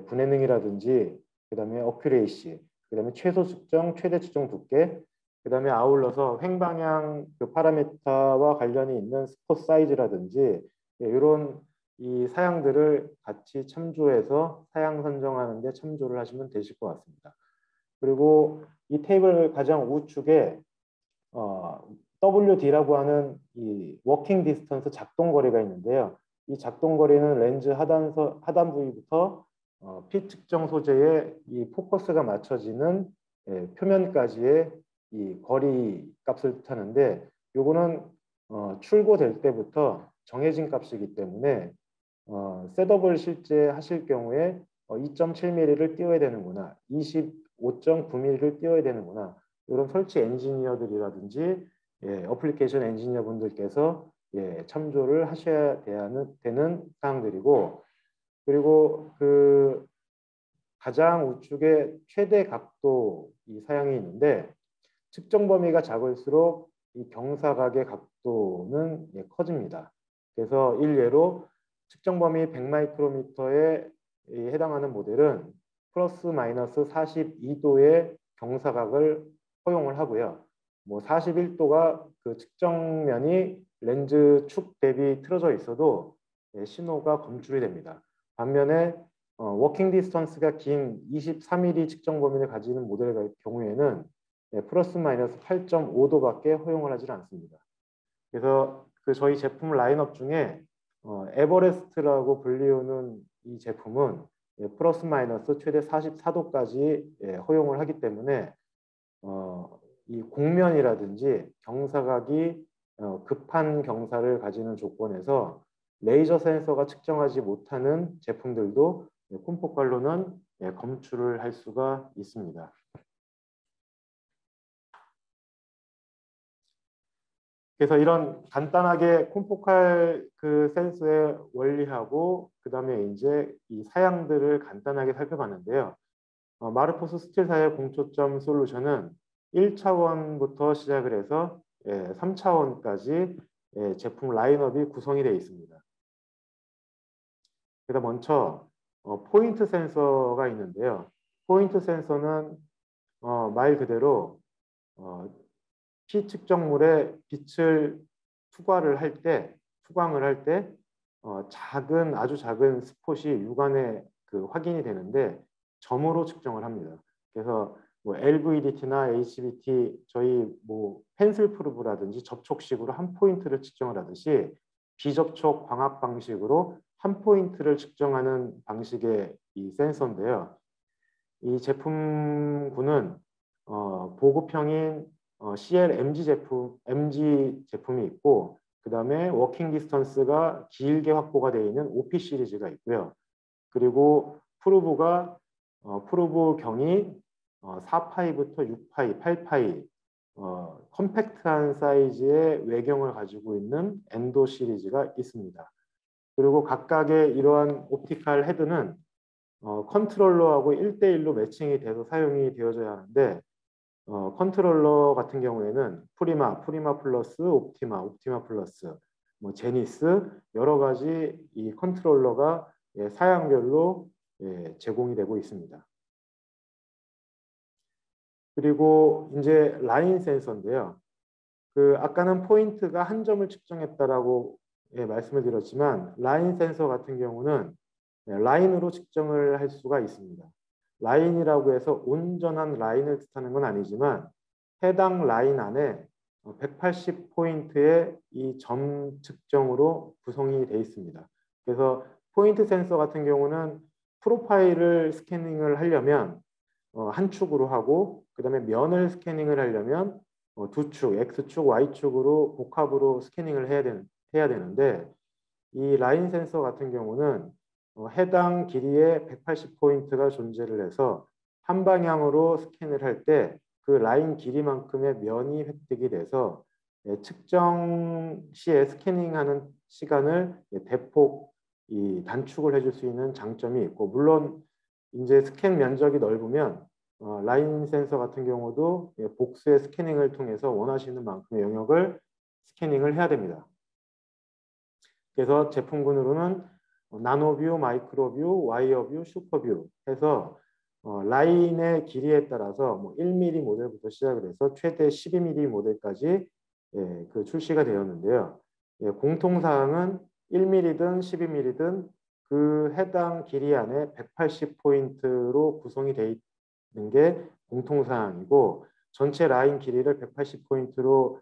분해능이라든지 그다음에 어큐레이시, 그다음에 최소 측정, 최대 측정 두께, 그다음에 아울러서 횡방향 그 파라미터와 관련이 있는 스폿 사이즈라든지 이런 이 사양들을 같이 참조해서 사양 선정하는 데 참조를 하시면 되실 것 같습니다. 그리고 이 테이블 가장 우측에 WD라고 하는 이 워킹 디스턴스 작동 거리가 있는데요. 이 작동 거리는 렌즈 하단 부위부터 피 측정 소재의 이 포커스가 맞춰지는 표면까지의 이 거리 값을 뜻하는데 요거는 출고될 때부터 정해진 값이기 때문에 셋업을 실제 하실 경우에 2.7mm를 띄워야 되는구나, 5.9mm를 띄워야 되는구나. 이런 설치 엔지니어들이라든지 어플리케이션 엔지니어 분들께서 참조를 하셔야 되는 사항들이고, 그리고 그 가장 우측에 최대 각도 이 사양이 있는데, 측정 범위가 작을수록 이 경사각의 각도는 커집니다. 그래서 일례로 측정 범위 100마이크로미터에 해당하는 모델은 플러스 마이너스 42도의 경사각을 허용을 하고요. 뭐 41도가 그 측정면이 렌즈 축 대비 틀어져 있어도 신호가 검출이 됩니다. 반면에 워킹 디스턴스가 긴 23mm 측정 범위를 가지는 모델의 경우에는 플러스 마이너스 8.5도밖에 허용을 하지 않습니다. 그래서 그 저희 제품 라인업 중에 에버레스트라고 불리우는 이 제품은 플러스 마이너스 최대 44도까지 허용을 하기 때문에 이 곡면이라든지 경사각이 급한 경사를 가지는 조건에서 레이저 센서가 측정하지 못하는 제품들도 콤포칼로는 검출을 할 수가 있습니다. 그래서 이런 간단하게 콤포칼 그 센서의 원리하고 그다음에 이제 이 사양들을 간단하게 살펴봤는데요. 마르포스 스틸사의 공초점 솔루션은 1차원부터 시작을 해서 3차원까지 제품 라인업이 구성이 되어 있습니다. 그래서 먼저 포인트 센서가 있는데요. 포인트 센서는 말 그대로 피 측정물에 빛을 투광을 할 때 아주 작은 스폿이 육안에 그 확인이 되는데 점으로 측정을 합니다. 그래서 뭐 LVDT나 HBT 저희 뭐 펜슬 프루브라든지 접촉식으로 한 포인트를 측정을 하듯이 비접촉 광학 방식으로 한 포인트를 측정하는 방식의 이 센서인데요. 이 제품군은 보급형인 CL MG 제품이 있고, 그 다음에 워킹 디스턴스가 길게 확보가 되어 있는 OP 시리즈가 있고요. 그리고 프루브 경이 4파이부터 6파이, 8파이 컴팩트한 사이즈의 외경을 가지고 있는 엔도 시리즈가 있습니다. 그리고 각각의 이러한 옵티컬 헤드는 컨트롤러하고 1대1로 매칭이 돼서 사용이 되어져야 하는데, 컨트롤러 같은 경우에는 프리마 플러스, 옵티마 플러스, 뭐 제니스 여러 가지 이 컨트롤러가 사양별로 제공이 되고 있습니다. 그리고 이제 라인 센서인데요. 그 아까는 포인트가 한 점을 측정했다라고 말씀을 드렸지만, 라인 센서 같은 경우는 라인으로 측정을 할 수가 있습니다. 라인이라고 해서 온전한 라인을 뜻하는 건 아니지만 해당 라인 안에 180포인트의 이 점 측정으로 구성이 되어 있습니다. 그래서 포인트 센서 같은 경우는 프로파일을 스캐닝을 하려면 한 축으로 하고, 그 다음에 면을 스캐닝을 하려면 두 축, X축, Y축으로 복합으로 스캐닝을 해야 되는데, 이 라인 센서 같은 경우는 해당 길이의 180포인트가 존재를 해서 한 방향으로 스캔을 할 때 그 라인 길이만큼의 면이 획득이 돼서 측정 시에 스캐닝하는 시간을 대폭 단축을 해줄 수 있는 장점이 있고, 물론 이제 스캔 면적이 넓으면 라인 센서 같은 경우도 복수의 스캐닝을 통해서 원하시는 만큼의 영역을 스캐닝을 해야 됩니다. 그래서 제품군으로는 나노뷰, 마이크로뷰, 와이어뷰, 슈퍼뷰 해서 라인의 길이에 따라서 뭐 1mm 모델부터 시작을 해서 최대 12mm 모델까지 그 출시가 되었는데요. 공통사항은 1mm든 12mm든 그 해당 길이 안에 180포인트로 구성이 되어 있는 게 공통사항이고, 전체 라인 길이를 180포인트로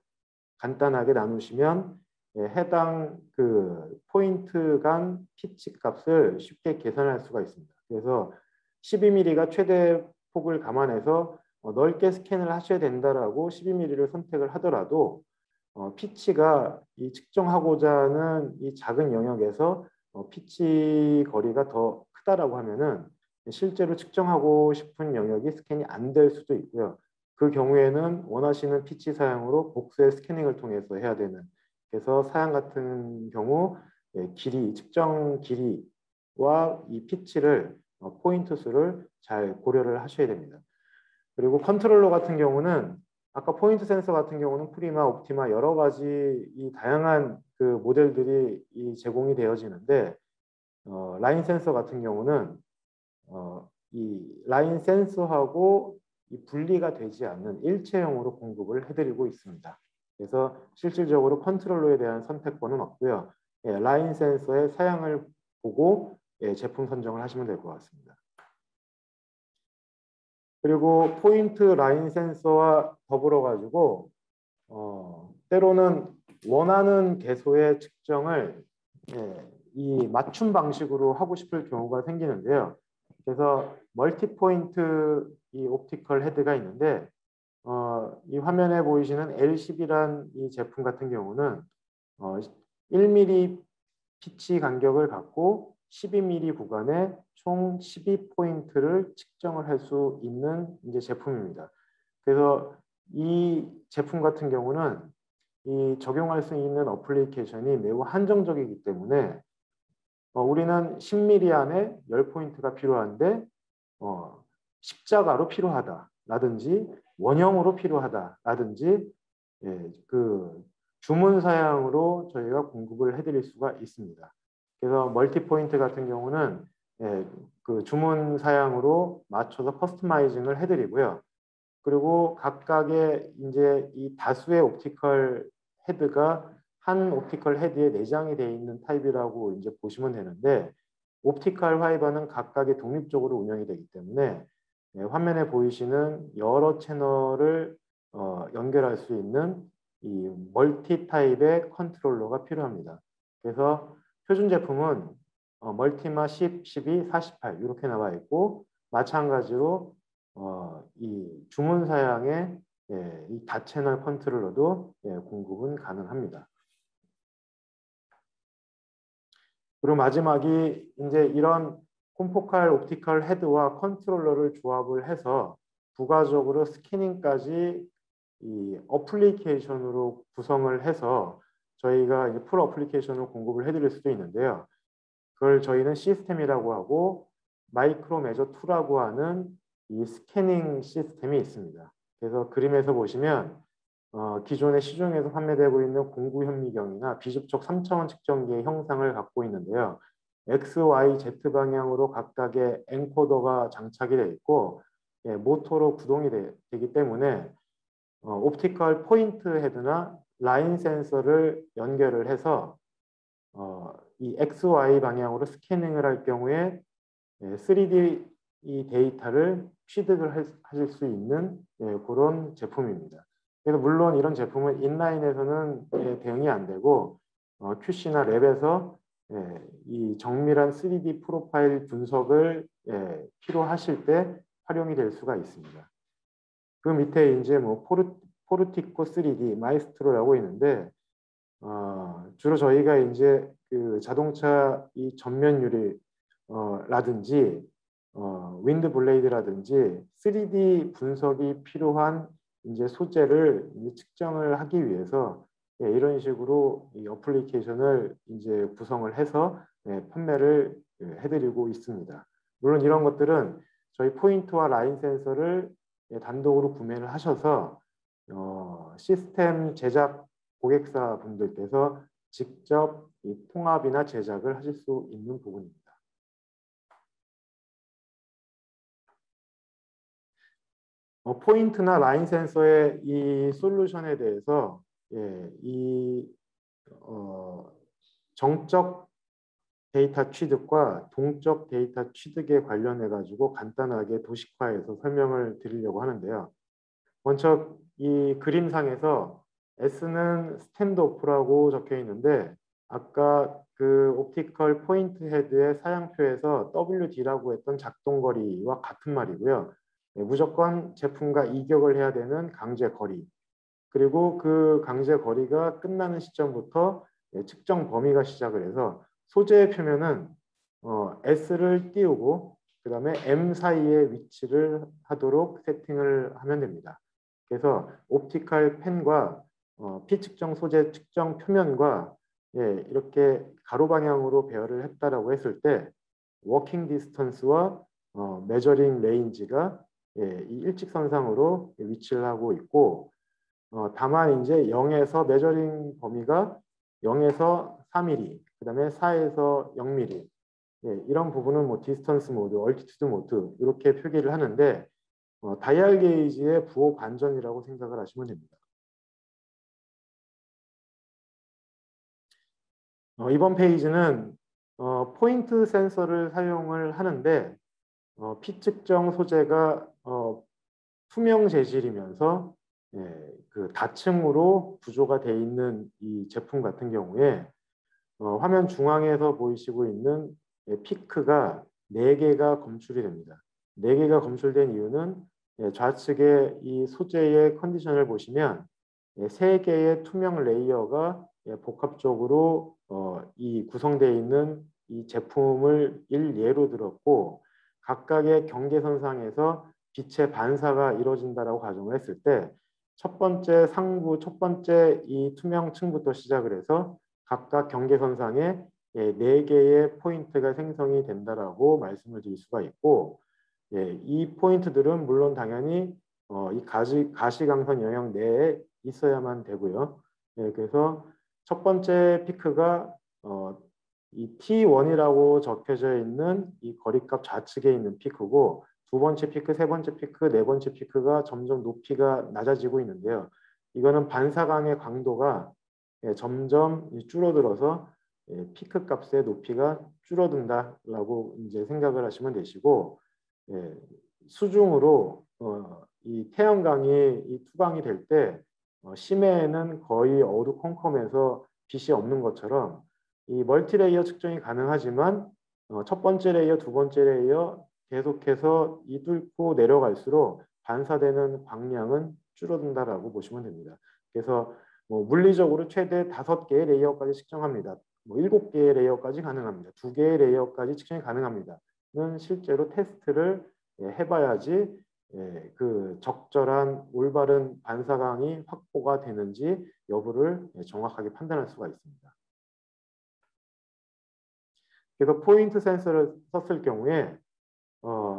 간단하게 나누시면 해당 그 포인트 간 피치 값을 쉽게 계산할 수가 있습니다. 그래서 12mm가 최대 폭을 감안해서 넓게 스캔을 하셔야 된다라고 12mm를 선택을 하더라도 피치가 이 측정하고자 하는 이 작은 영역에서 피치 거리가 더 크다라고 하면은 실제로 측정하고 싶은 영역이 스캔이 안 될 수도 있고요. 그 경우에는 원하시는 피치 사양으로 복수의 스캐닝을 통해서 해야 되는, 그래서 사양 같은 경우 길이, 측정 길이와 이 피치를 포인트 수를 잘 고려를 하셔야 됩니다. 그리고 컨트롤러 같은 경우는 아까 포인트 센서 같은 경우는 프리마, 옵티마 여러 가지 이 다양한 그 모델들이 이 제공이 되어지는데 라인 센서 같은 경우는 이 라인 센서하고 이 분리가 되지 않는 일체형으로 공급을 해드리고 있습니다. 그래서 실질적으로 컨트롤러에 대한 선택권은 없고요. 라인 센서의 사양을 보고 제품 선정을 하시면 될 것 같습니다. 그리고 포인트 라인 센서와 더불어 가지고 때로는 원하는 개소의 측정을 이 맞춤 방식으로 하고 싶을 경우가 생기는데요. 그래서 멀티 포인트 이 옵티컬 헤드가 있는데 이 화면에 보이시는 L10이란 이 제품 같은 경우는 1mm 피치 간격을 갖고 12mm 구간에 총 12포인트를 측정을 할 수 있는 이제 제품입니다. 그래서 이 제품 같은 경우는 이 적용할 수 있는 어플리케이션이 매우 한정적이기 때문에 우리는 10mm 안에 10포인트가 필요한데 십자가로 필요하다라든지 원형으로 필요하다라든지 그 주문 사양으로 저희가 공급을 해드릴 수가 있습니다. 그래서 멀티 포인트 같은 경우는 그 주문 사양으로 맞춰서 커스터마이징을 해드리고요. 그리고 각각의 이제 이 다수의 옵티컬 헤드가 한 옵티컬 헤드에 내장이 되어 있는 타입이라고 이제 보시면 되는데 옵티컬 화이버는 각각의 독립적으로 운영이 되기 때문에 화면에 보이시는 여러 채널을 연결할 수 있는 이 멀티 타입의 컨트롤러가 필요합니다. 그래서 표준 제품은 멀티마 10, 12, 48 이렇게 나와 있고 마찬가지로 이 주문 사양의 이 다채널 컨트롤러도 공급은 가능합니다. 그리고 마지막이 이제 이런 콤포칼 옵티컬 헤드와 컨트롤러를 조합을 해서 부가적으로 스캐닝까지 이 어플리케이션으로 구성을 해서 저희가 이제 풀 어플리케이션을 공급을 해드릴 수도 있는데요. 그걸 저희는 시스템이라고 하고 마이크로 메저 2라고 하는 이 스캐닝 시스템이 있습니다. 그래서 그림에서 보시면 기존의 시중에서 판매되고 있는 공구 현미경이나 비접촉 3차원 측정기의 형상을 갖고 있는데요. X, Y, Z 방향으로 각각의 엔코더가 장착이 되어 있고 모터로 구동이 되기 때문에 옵티컬 포인트 헤드나 라인 센서를 연결을 해서 이 X, Y 방향으로 스캐닝을 할 경우에 3D 이 데이터를 취득을 하실 수 있는 그런 제품입니다. 그래서 물론 이런 제품은 인라인에서는 대응이 안 되고 QC나 랩에서 이 정밀한 3D 프로파일 분석을 필요하실 때 활용이 될 수가 있습니다. 그 밑에 이제 뭐 포르티코 3D 마이스트로라고 있는데 주로 저희가 이제 그 자동차 이 전면 유리 라든지 윈드 블레이드라든지 3D 분석이 필요한 이제 소재를 이제 측정을 하기 위해서 이런 식으로 이 어플리케이션을 이제 구성을 해서 판매를 해드리고 있습니다. 물론 이런 것들은 저희 포인트와 라인 센서를 단독으로 구매를 하셔서 시스템 제작 고객사 분들께서 직접 이 통합이나 제작을 하실 수 있는 부분입니다. 포인트나 라인 센서의 이 솔루션에 대해서 이 정적 데이터 취득과 동적 데이터 취득에 관련해 가지고 간단하게 도식화해서 설명을 드리려고 하는데요. 먼저 이 그림상에서 S는 스탠드오프라고 적혀 있는데 아까 그 옵티컬 포인트 헤드의 사양표에서 WD라고 했던 작동거리와 같은 말이고요. 무조건 제품과 이격을 해야 되는 강제 거리, 그리고 그 강제 거리가 끝나는 시점부터 측정 범위가 시작을 해서 소재의 표면은 S를 띄우고 그 다음에 M 사이에 위치를 하도록 세팅을 하면 됩니다. 그래서 옵티컬 펜과 P 측정 소재 측정 표면과 이렇게 가로 방향으로 배열을 했다라고 했을 때 워킹 디스턴스와 메저링 레인지가 이 일직선상으로 위치를 하고 있고 다만 이제 0에서 메저링 범위가 0에서 4mm, 그 다음에 4에서 0mm 이런 부분은 뭐 디스턴스 모드, 얼티튜드 모드 이렇게 표기를 하는데 다이얼 게이지의 부호 반전이라고 생각을 하시면 됩니다. 이번 페이지는 포인트 센서를 사용을 하는데 P 측정 소재가 투명 재질이면서 그 다층으로 구조가 되어 있는 이 제품 같은 경우에 화면 중앙에서 보이시고 있는 피크가 4개가 검출이 됩니다. 4개가 검출된 이유는 좌측에 이 소재의 컨디션을 보시면 3개의 투명 레이어가 복합적으로 이 구성되어 있는 이 제품을 일예로 들었고 각각의 경계선상에서 빛의 반사가 이루어진다라고 가정을 했을 때 첫 번째 상부, 첫 번째 이 투명층부터 시작을 해서 각각 경계선상에 4개의 포인트가 생성이 된다라고 말씀을 드릴 수가 있고 이 포인트들은 물론 당연히 이 가시광선 영역 내에 있어야만 되고요. 그래서 첫 번째 피크가 이 T1이라고 적혀져 있는 이 거리값 좌측에 있는 피크고 두 번째 피크, 세 번째 피크, 네 번째 피크가 점점 높이가 낮아지고 있는데요. 이거는 반사광의 강도가 점점 줄어들어서 피크 값의 높이가 줄어든다라고 이제 생각을 하시면 되시고 수중으로 이 태양광이 이 투광이 될 때 심해에는 거의 어두컴컴해서 빛이 없는 것처럼 이 멀티레이어 측정이 가능하지만 첫 번째 레이어, 두 번째 레이어 계속해서 이 뚫고 내려갈수록 반사되는 광량은 줄어든다라고 보시면 됩니다. 그래서 물리적으로 최대 5개의 레이어까지 측정합니다. 7개의 레이어까지 가능합니다. 2개의 레이어까지 측정이 가능합니다. 는 실제로 테스트를 해봐야지 그 적절한 올바른 반사광이 확보가 되는지 여부를 정확하게 판단할 수가 있습니다. 그래서 포인트 센서를 썼을 경우에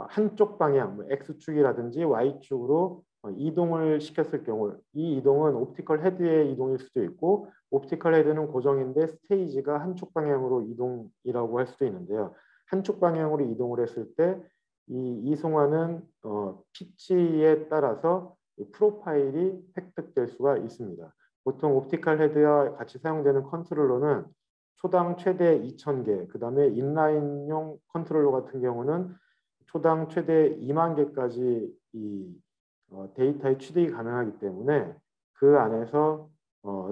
한쪽 방향, X축이라든지 Y축으로 이동을 시켰을 경우 이 이동은 옵티컬 헤드의 이동일 수도 있고 옵티컬 헤드는 고정인데 스테이지가 한쪽 방향으로 이동이라고 할 수도 있는데요. 한쪽 방향으로 이동을 했을 때 이 이송화는 피치에 따라서 프로파일이 획득될 수가 있습니다. 보통 옵티컬 헤드와 같이 사용되는 컨트롤러는 초당 최대 2000개, 그 다음에 인라인용 컨트롤러 같은 경우는 초당 최대 2만 개까지 이 데이터의 취득이 가능하기 때문에 그 안에서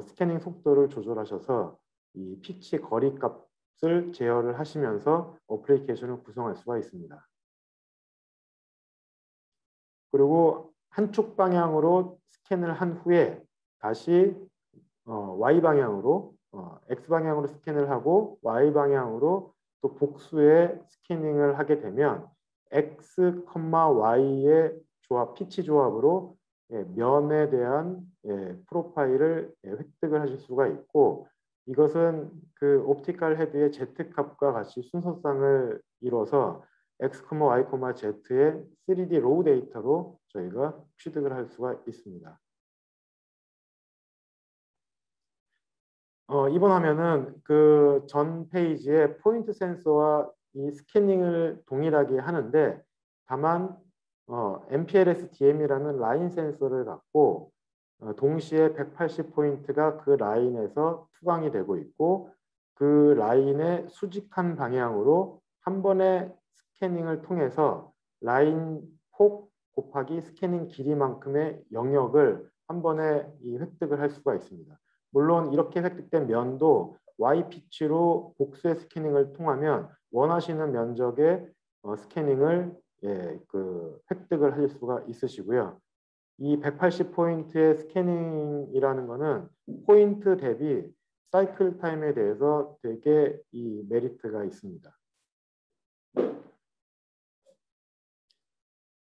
스캐닝 속도를 조절하셔서 이 피치 거리 값을 제어를 하시면서 어플리케이션을 구성할 수가 있습니다. 그리고 한쪽 방향으로 스캔을 한 후에 다시 Y 방향으로 X 방향으로 스캔을 하고 Y 방향으로 또 복수의 스캐닝을 하게 되면 X, Y의 조합, 피치 조합으로 면에 대한 프로파일을 획득을 하실 수가 있고 이것은 그 옵티컬 헤드의 Z값과 같이 순서상을 이뤄서 X, Y, Z의 3D 로우 데이터로 저희가 취득을 할 수가 있습니다. 이번 화면은 그 전 페이지에 포인트 센서와 이 스캐닝을 동일하게 하는데 다만 MPLS DM이라는 라인 센서를 갖고 동시에 180포인트가 그 라인에서 투광이 되고 있고 그 라인의 수직한 방향으로 한 번의 스캐닝을 통해서 라인 폭 곱하기 스캐닝 길이만큼의 영역을 한 번에 획득을 할 수가 있습니다. 물론 이렇게 획득된 면도 Y 피치로 복수의 스캐닝을 통하면 원하시는 면적의 스캐닝을 획득을 하실 수가 있으시고요. 이 180포인트의 스캐닝이라는 것은 포인트 대비 사이클 타임에 대해서 되게 이 메리트가 있습니다.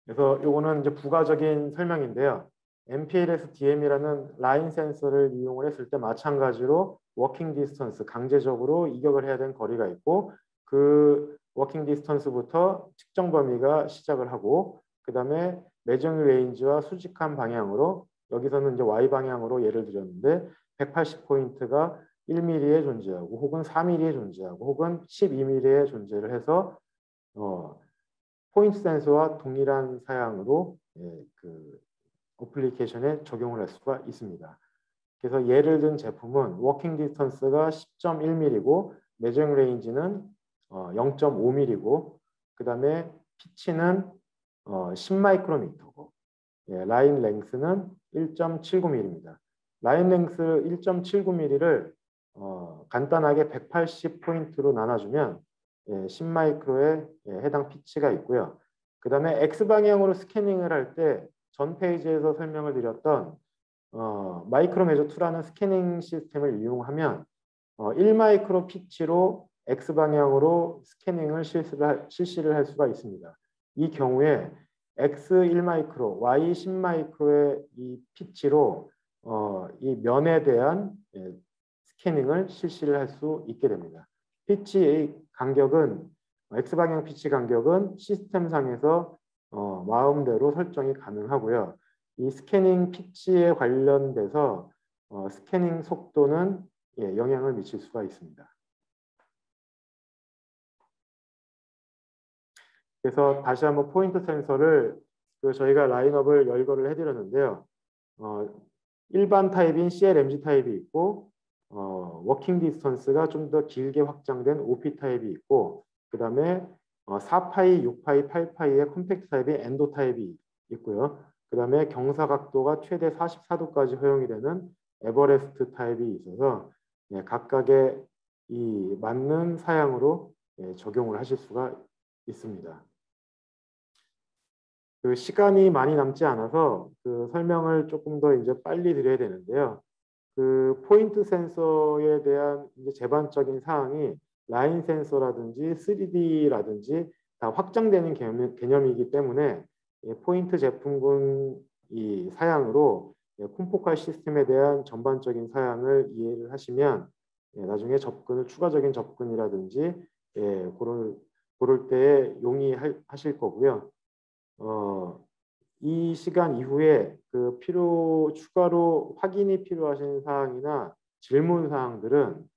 그래서 요거는 이제 부가적인 설명인데요. MPLS DM이라는 라인 센서를 이용을 했을 때 마찬가지로 워킹 디스턴스, 강제적으로 이격을 해야 되는 거리가 있고 그 워킹 디스턴스부터 측정 범위가 시작을 하고 그 다음에 매정 레인지와 수직한 방향으로 여기서는 이제 Y 방향으로 예를 들었는데 180포인트가 1mm에 존재하고 혹은 4mm에 존재하고 혹은 12mm에 존재를 해서 포인트 센서와 동일한 사양으로 그 어플리케이션에 적용을 할 수가 있습니다. 그래서 예를 든 제품은 워킹 디스턴스가 10.1mm고 매정 레인지는 0.5mm고 그 다음에 피치는 10마이크로미터고 라인 랭스는 1.79mm입니다. 라인 랭스 1.79mm를 간단하게 180포인트로 나눠주면 10마이크로의 해당 피치가 있고요. 그 다음에 X방향으로 스캐닝을 할 때 전 페이지에서 설명을 드렸던 마이크로메저 2라는 스캐닝 시스템을 이용하면 1마이크로 피치로 X방향으로 스캐닝을 실시를 할 수가 있습니다. 이 경우에 X 1마이크로, Y 10마이크로의 이 피치로 이 면에 대한 스캐닝을 실시를 할 수 있게 됩니다. 피치의 간격은 X방향 피치 간격은 시스템상에서 마음대로 설정이 가능하고요. 이 스캐닝 피치에 관련돼서 스캐닝 속도는 영향을 미칠 수가 있습니다. 그래서 다시 한번 포인트 센서를 저희가 라인업을 열거를 해드렸는데요. 일반 타입인 CLMG 타입이 있고 워킹 디스턴스가 좀 더 길게 확장된 OP 타입이 있고 그 다음에 4파이, 6파이, 8파이의 컴팩트 타입의 엔도 타입이 있고요. 그 다음에 경사각도가 최대 44도까지 허용이 되는 에버레스트 타입이 있어서 각각의 이 맞는 사양으로 적용을 하실 수가 있습니다. 그 시간이 많이 남지 않아서 그 설명을 조금 더 이제 빨리 드려야 되는데요. 그 포인트 센서에 대한 이제 제반적인 사항이 라인 센서라든지 3D라든지 다 확장되는 개념이기 때문에 포인트 제품군 이 사양으로 콤포칼 시스템에 대한 전반적인 사양을 이해를 하시면 나중에 추가적인 접근이라든지 고를 때에 용이하실 거고요. 이 시간 이후에 그 추가로 확인이 필요하신 사항이나 질문 사항들은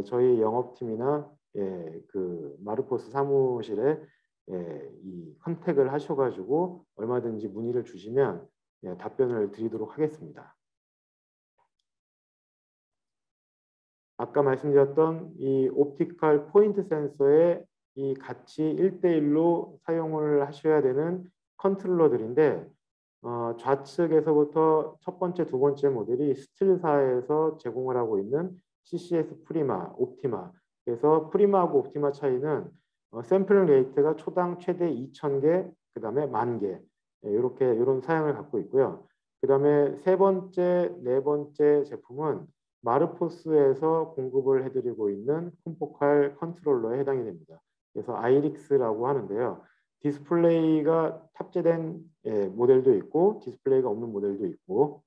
저희 영업팀이나 그 마르포스 사무실에 이 컨택을 하셔가지고 얼마든지 문의를 주시면 답변을 드리도록 하겠습니다. 아까 말씀드렸던 이 옵티컬 포인트 센서의 이 같이 1대1로 사용을 하셔야 되는 컨트롤러들인데 좌측에서부터 첫 번째, 두 번째 모델이 스틸사에서 제공을 하고 있는 CCS 프리마, 옵티마. 그래서 프리마하고 옵티마 차이는 샘플링 레이트가 초당 최대 2,000개, 그 다음에 10,000개 이런 사양을 갖고 있고요. 그 다음에 세 번째, 네 번째 제품은 마르포스에서 공급을 해드리고 있는 콤포칼 컨트롤러에 해당이 됩니다. 그래서 아이릭스라고 하는데요. 디스플레이가 탑재된 모델도 있고 디스플레이가 없는 모델도 있고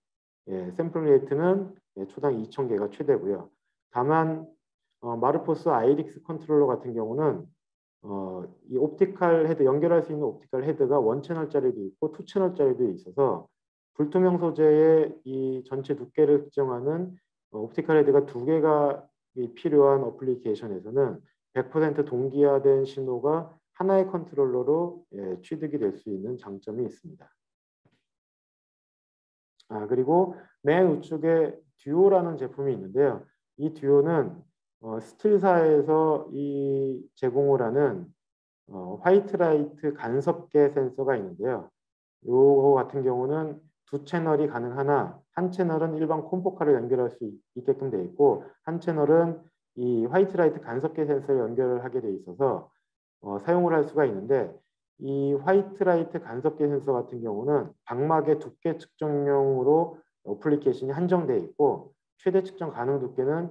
샘플 레이트는 초당 2,000개가 최대고요. 다만 마르포스 아이릭스 컨트롤러 같은 경우는 이 옵티컬 헤드 연결할 수 있는 옵티컬 헤드가 1채널짜리도 있고 2채널짜리도 있어서 불투명 소재의 이 전체 두께를 측정하는 옵티컬 헤드가 2개가 필요한 어플리케이션에서는 100% 동기화된 신호가 하나의 컨트롤러로 취득이 될 수 있는 장점이 있습니다. 그리고 맨 우측에 듀오라는 제품이 있는데요. 이 듀오는 스틸사에서 이 제공을 하는 화이트라이트 간섭계 센서가 있는데요. 요거 같은 경우는 2채널이 가능하나 한 채널은 일반 콤포칼을 연결할 수 있게끔 되어 있고 한 채널은 이 화이트라이트 간섭계 센서를 연결을 하게 돼 있어서 사용을 할 수가 있는데 이 화이트라이트 간섭계 센서 같은 경우는 각막의 두께 측정용으로 어플리케이션이 한정되어 있고 최대 측정 가능 두께는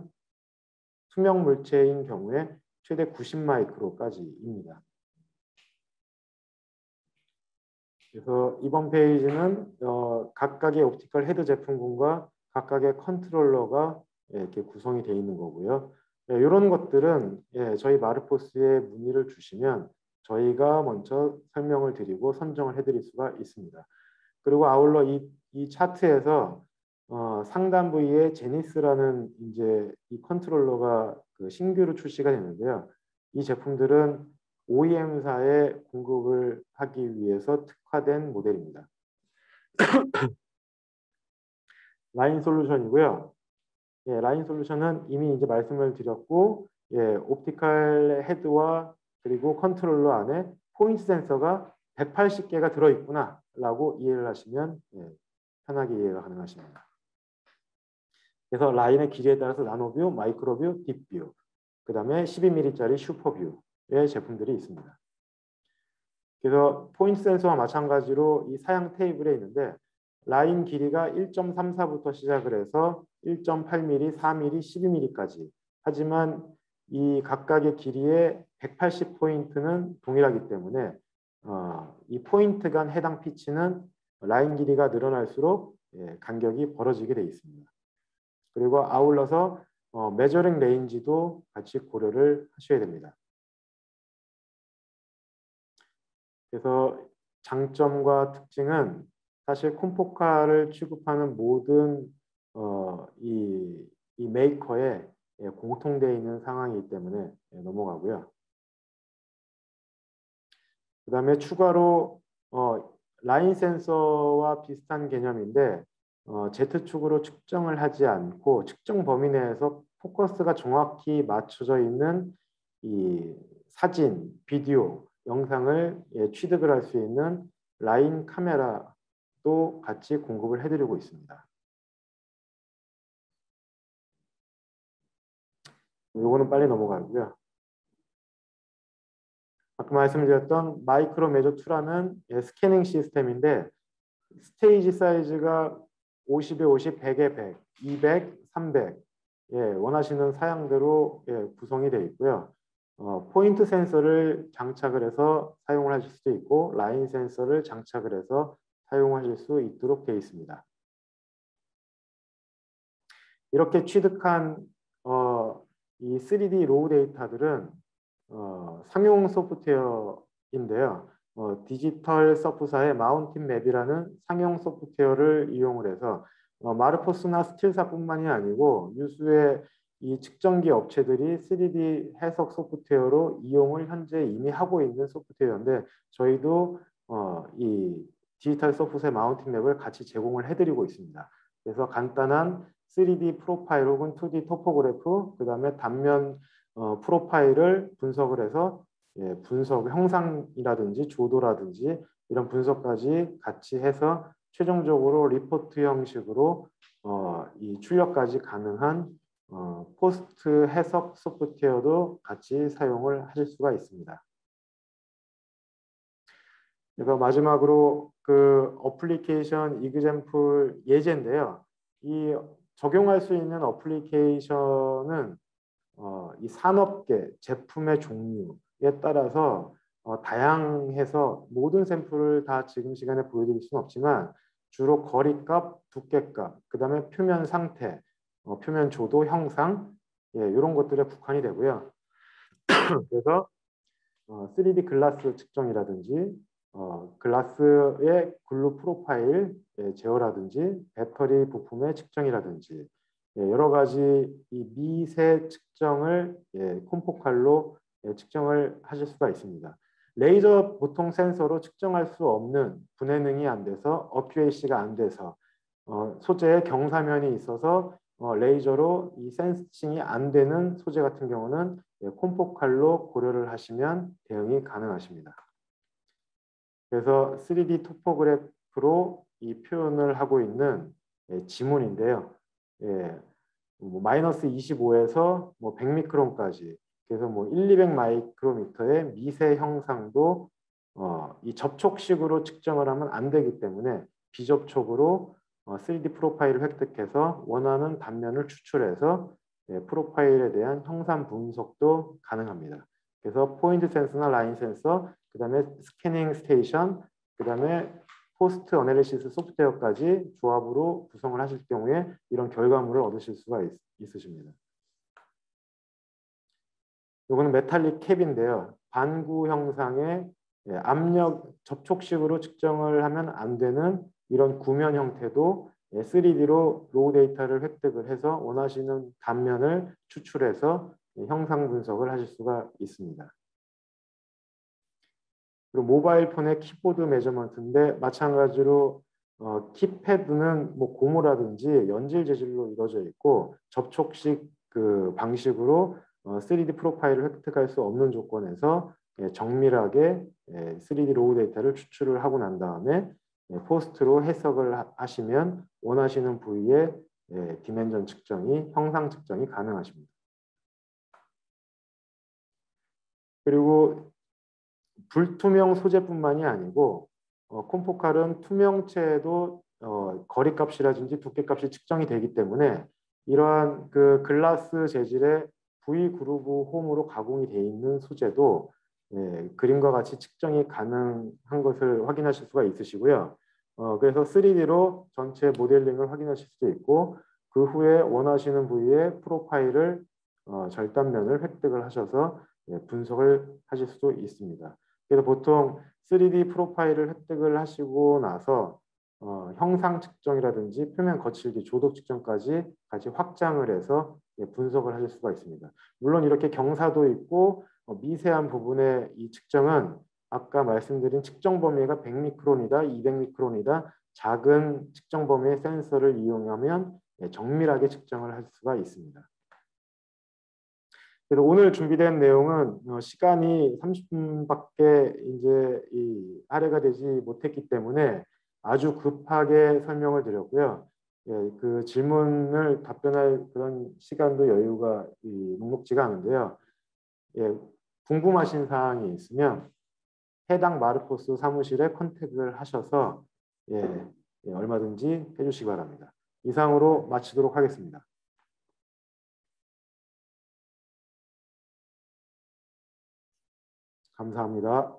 투명 물체인 경우에 최대 90마이크로까지입니다. 그래서 이번 페이지는 각각의 옵티컬 헤드 제품군과 각각의 컨트롤러가 이렇게 구성이 되어 있는 거고요. 이런 것들은 저희 마르포스에 문의를 주시면 저희가 먼저 설명을 드리고 선정을 해드릴 수가 있습니다. 그리고 아울러 이 차트에서 상단 부위에 제니스라는 이제 이 컨트롤러가 그 신규로 출시가 되는데요. 이 제품들은 OEM사에 공급을 하기 위해서 특화된 모델입니다. 라인 솔루션이고요. 라인 솔루션은 이미 이제 말씀을 드렸고, 옵티컬 헤드와 그리고 컨트롤러 안에 포인트 센서가 180개가 들어있구나라고 이해를 하시면 편하게 이해가 가능하십니다. 그래서 라인의 길이에 따라서 나노뷰, 마이크로뷰, 딥뷰, 그 다음에 12mm짜리 슈퍼뷰의 제품들이 있습니다. 그래서 포인트 센서와 마찬가지로 이 사양 테이블에 있는데 라인 길이가 1.34부터 시작을 해서 1.8mm, 4mm, 12mm까지. 하지만 이 각각의 길이의 180포인트는 동일하기 때문에 이 포인트 간 해당 피치는 라인 길이가 늘어날수록 간격이 벌어지게 되어 있습니다. 그리고 아울러서 메저링 레인지도 같이 고려를 하셔야 됩니다. 그래서 장점과 특징은 사실 콤포카를 취급하는 모든 이 메이커에 공통되어 있는 상황이기 때문에 넘어가고요. 그 다음에 추가로 라인 센서와 비슷한 개념인데 Z축으로 측정을 하지 않고 측정 범위 내에서 포커스가 정확히 맞춰져 있는 이 사진, 비디오, 영상을 취득을 할 수 있는 라인 카메라도 같이 공급을 해드리고 있습니다. 요거는 빨리 넘어가고요. 아까 말씀드렸던 마이크로 메저 2라는 스캐닝 시스템인데 스테이지 사이즈가 50에 50, 100에 100, 200, 300 원하시는 사양대로 구성이 되어 있고요. 포인트 센서를 장착을 해서 사용을 하실 수도 있고 라인 센서를 장착을 해서 사용하실 수 있도록 되어 있습니다. 이렇게 취득한 이 3D 로우 데이터들은 상용 소프트웨어인데요. 디지털 서프사의 마운틴 맵이라는 상용 소프트웨어를 이용을 해서 마르포스나 스틸사뿐만이 아니고 유수의 이 측정기 업체들이 3D 해석 소프트웨어로 이용을 현재 이미 하고 있는 소프트웨어인데 저희도 이 디지털 서프사의 마운틴 맵을 같이 제공을 해드리고 있습니다. 그래서 간단한 3D 프로파일 혹은 2D 토포그래프, 그 다음에 단면 프로파일을 분석을 해서 분석, 형상이라든지 조도라든지 이런 분석까지 같이 해서 최종적으로 리포트 형식으로 이 출력까지 가능한 포스트 해석 소프트웨어도 같이 사용을 하실 수가 있습니다. 그래서 마지막으로 그 어플리케이션 이그젬플 예제인데요. 이 적용할 수 있는 어플리케이션은 이 산업계, 제품의 종류에 따라서 다양해서 모든 샘플을 다 지금 시간에 보여드릴 수는 없지만 주로 거리값, 두께값, 그 다음에 표면 상태, 표면 조도, 형상 이런 것들에 국한이 되고요. 그래서 3D 글라스 측정이라든지 글라스의 글루 프로파일 제어라든지 배터리 부품의 측정이라든지 여러 가지 이 미세 측정을 콤포칼로 측정을 하실 수가 있습니다. 레이저 보통 센서로 측정할 수 없는 분해능이 안 돼서 어큐에이시가 안 돼서 소재에 경사면이 있어서 레이저로 이 센싱이 안 되는 소재 같은 경우는 콤포칼로 고려를 하시면 대응이 가능하십니다. 그래서 3D 토포그래프로 이 표현을 하고 있는 지문인데요. 뭐 마이너스 25에서 뭐 100미크론까지 그래서 뭐 1, 200 마이크로미터의 미세 형상도 이 접촉식으로 측정을 하면 안 되기 때문에 비접촉으로 3D 프로파일을 획득해서 원하는 단면을 추출해서 프로파일에 대한 형상 분석도 가능합니다. 그래서 포인트 센서나 라인 센서, 그 다음에 스캐닝 스테이션, 그다음에 포스트 어널리시스 소프트웨어까지 조합으로 구성을 하실 경우에 이런 결과물을 얻으실 수가 있으십니다. 이거는 메탈릭 캡인데요. 반구 형상의 압력 접촉식으로 측정을 하면 안 되는 이런 구면 형태도 3D로 로우 데이터를 획득을 해서 원하시는 단면을 추출해서 형상 분석을 하실 수가 있습니다. 그리고 모바일 폰의 키보드 메저먼트인데 마찬가지로 키패드는 뭐 고무라든지 연질 재질로 이루어져 있고 접촉식 그 방식으로 3D 프로파일을 획득할 수 없는 조건에서 정밀하게 3D 로우 데이터를 추출을 하고 난 다음에 포스트로 해석을 하시면 원하시는 부위의 디멘전 측정이, 형상 측정이 가능하십니다. 그리고 불투명 소재뿐만이 아니고 콤포칼은 투명체에도 거리값이라든지 두께값이 측정이 되기 때문에 이러한 그 글라스 재질의 V 그루브 홈으로 가공이 되어 있는 소재도 그림과 같이 측정이 가능한 것을 확인하실 수가 있으시고요. 그래서 3D로 전체 모델링을 확인하실 수도 있고 그 후에 원하시는 부위의 프로파일을 절단면을 획득을 하셔서 분석을 하실 수도 있습니다. 그래서 보통 3D 프로파일을 획득을 하시고 나서 형상 측정이라든지 표면 거칠기, 조덕 측정까지 같이 확장을 해서 분석을 하실 수가 있습니다. 물론 이렇게 경사도 있고 미세한 부분의 이 측정은 아까 말씀드린 측정 범위가 100미크론이다, 200미크론이다 작은 측정 범위의 센서를 이용하면 정밀하게 측정을 할 수가 있습니다. 그래서 오늘 준비된 내용은 시간이 30분밖에 이제 할애가 되지 못했기 때문에 아주 급하게 설명을 드렸고요. 그 질문을 답변할 그런 시간도 여유가 녹록지가 않은데요. 궁금하신 사항이 있으면 해당 마르코스 사무실에 컨택을 하셔서 얼마든지 해주시기 바랍니다. 이상으로 마치도록 하겠습니다. 감사합니다.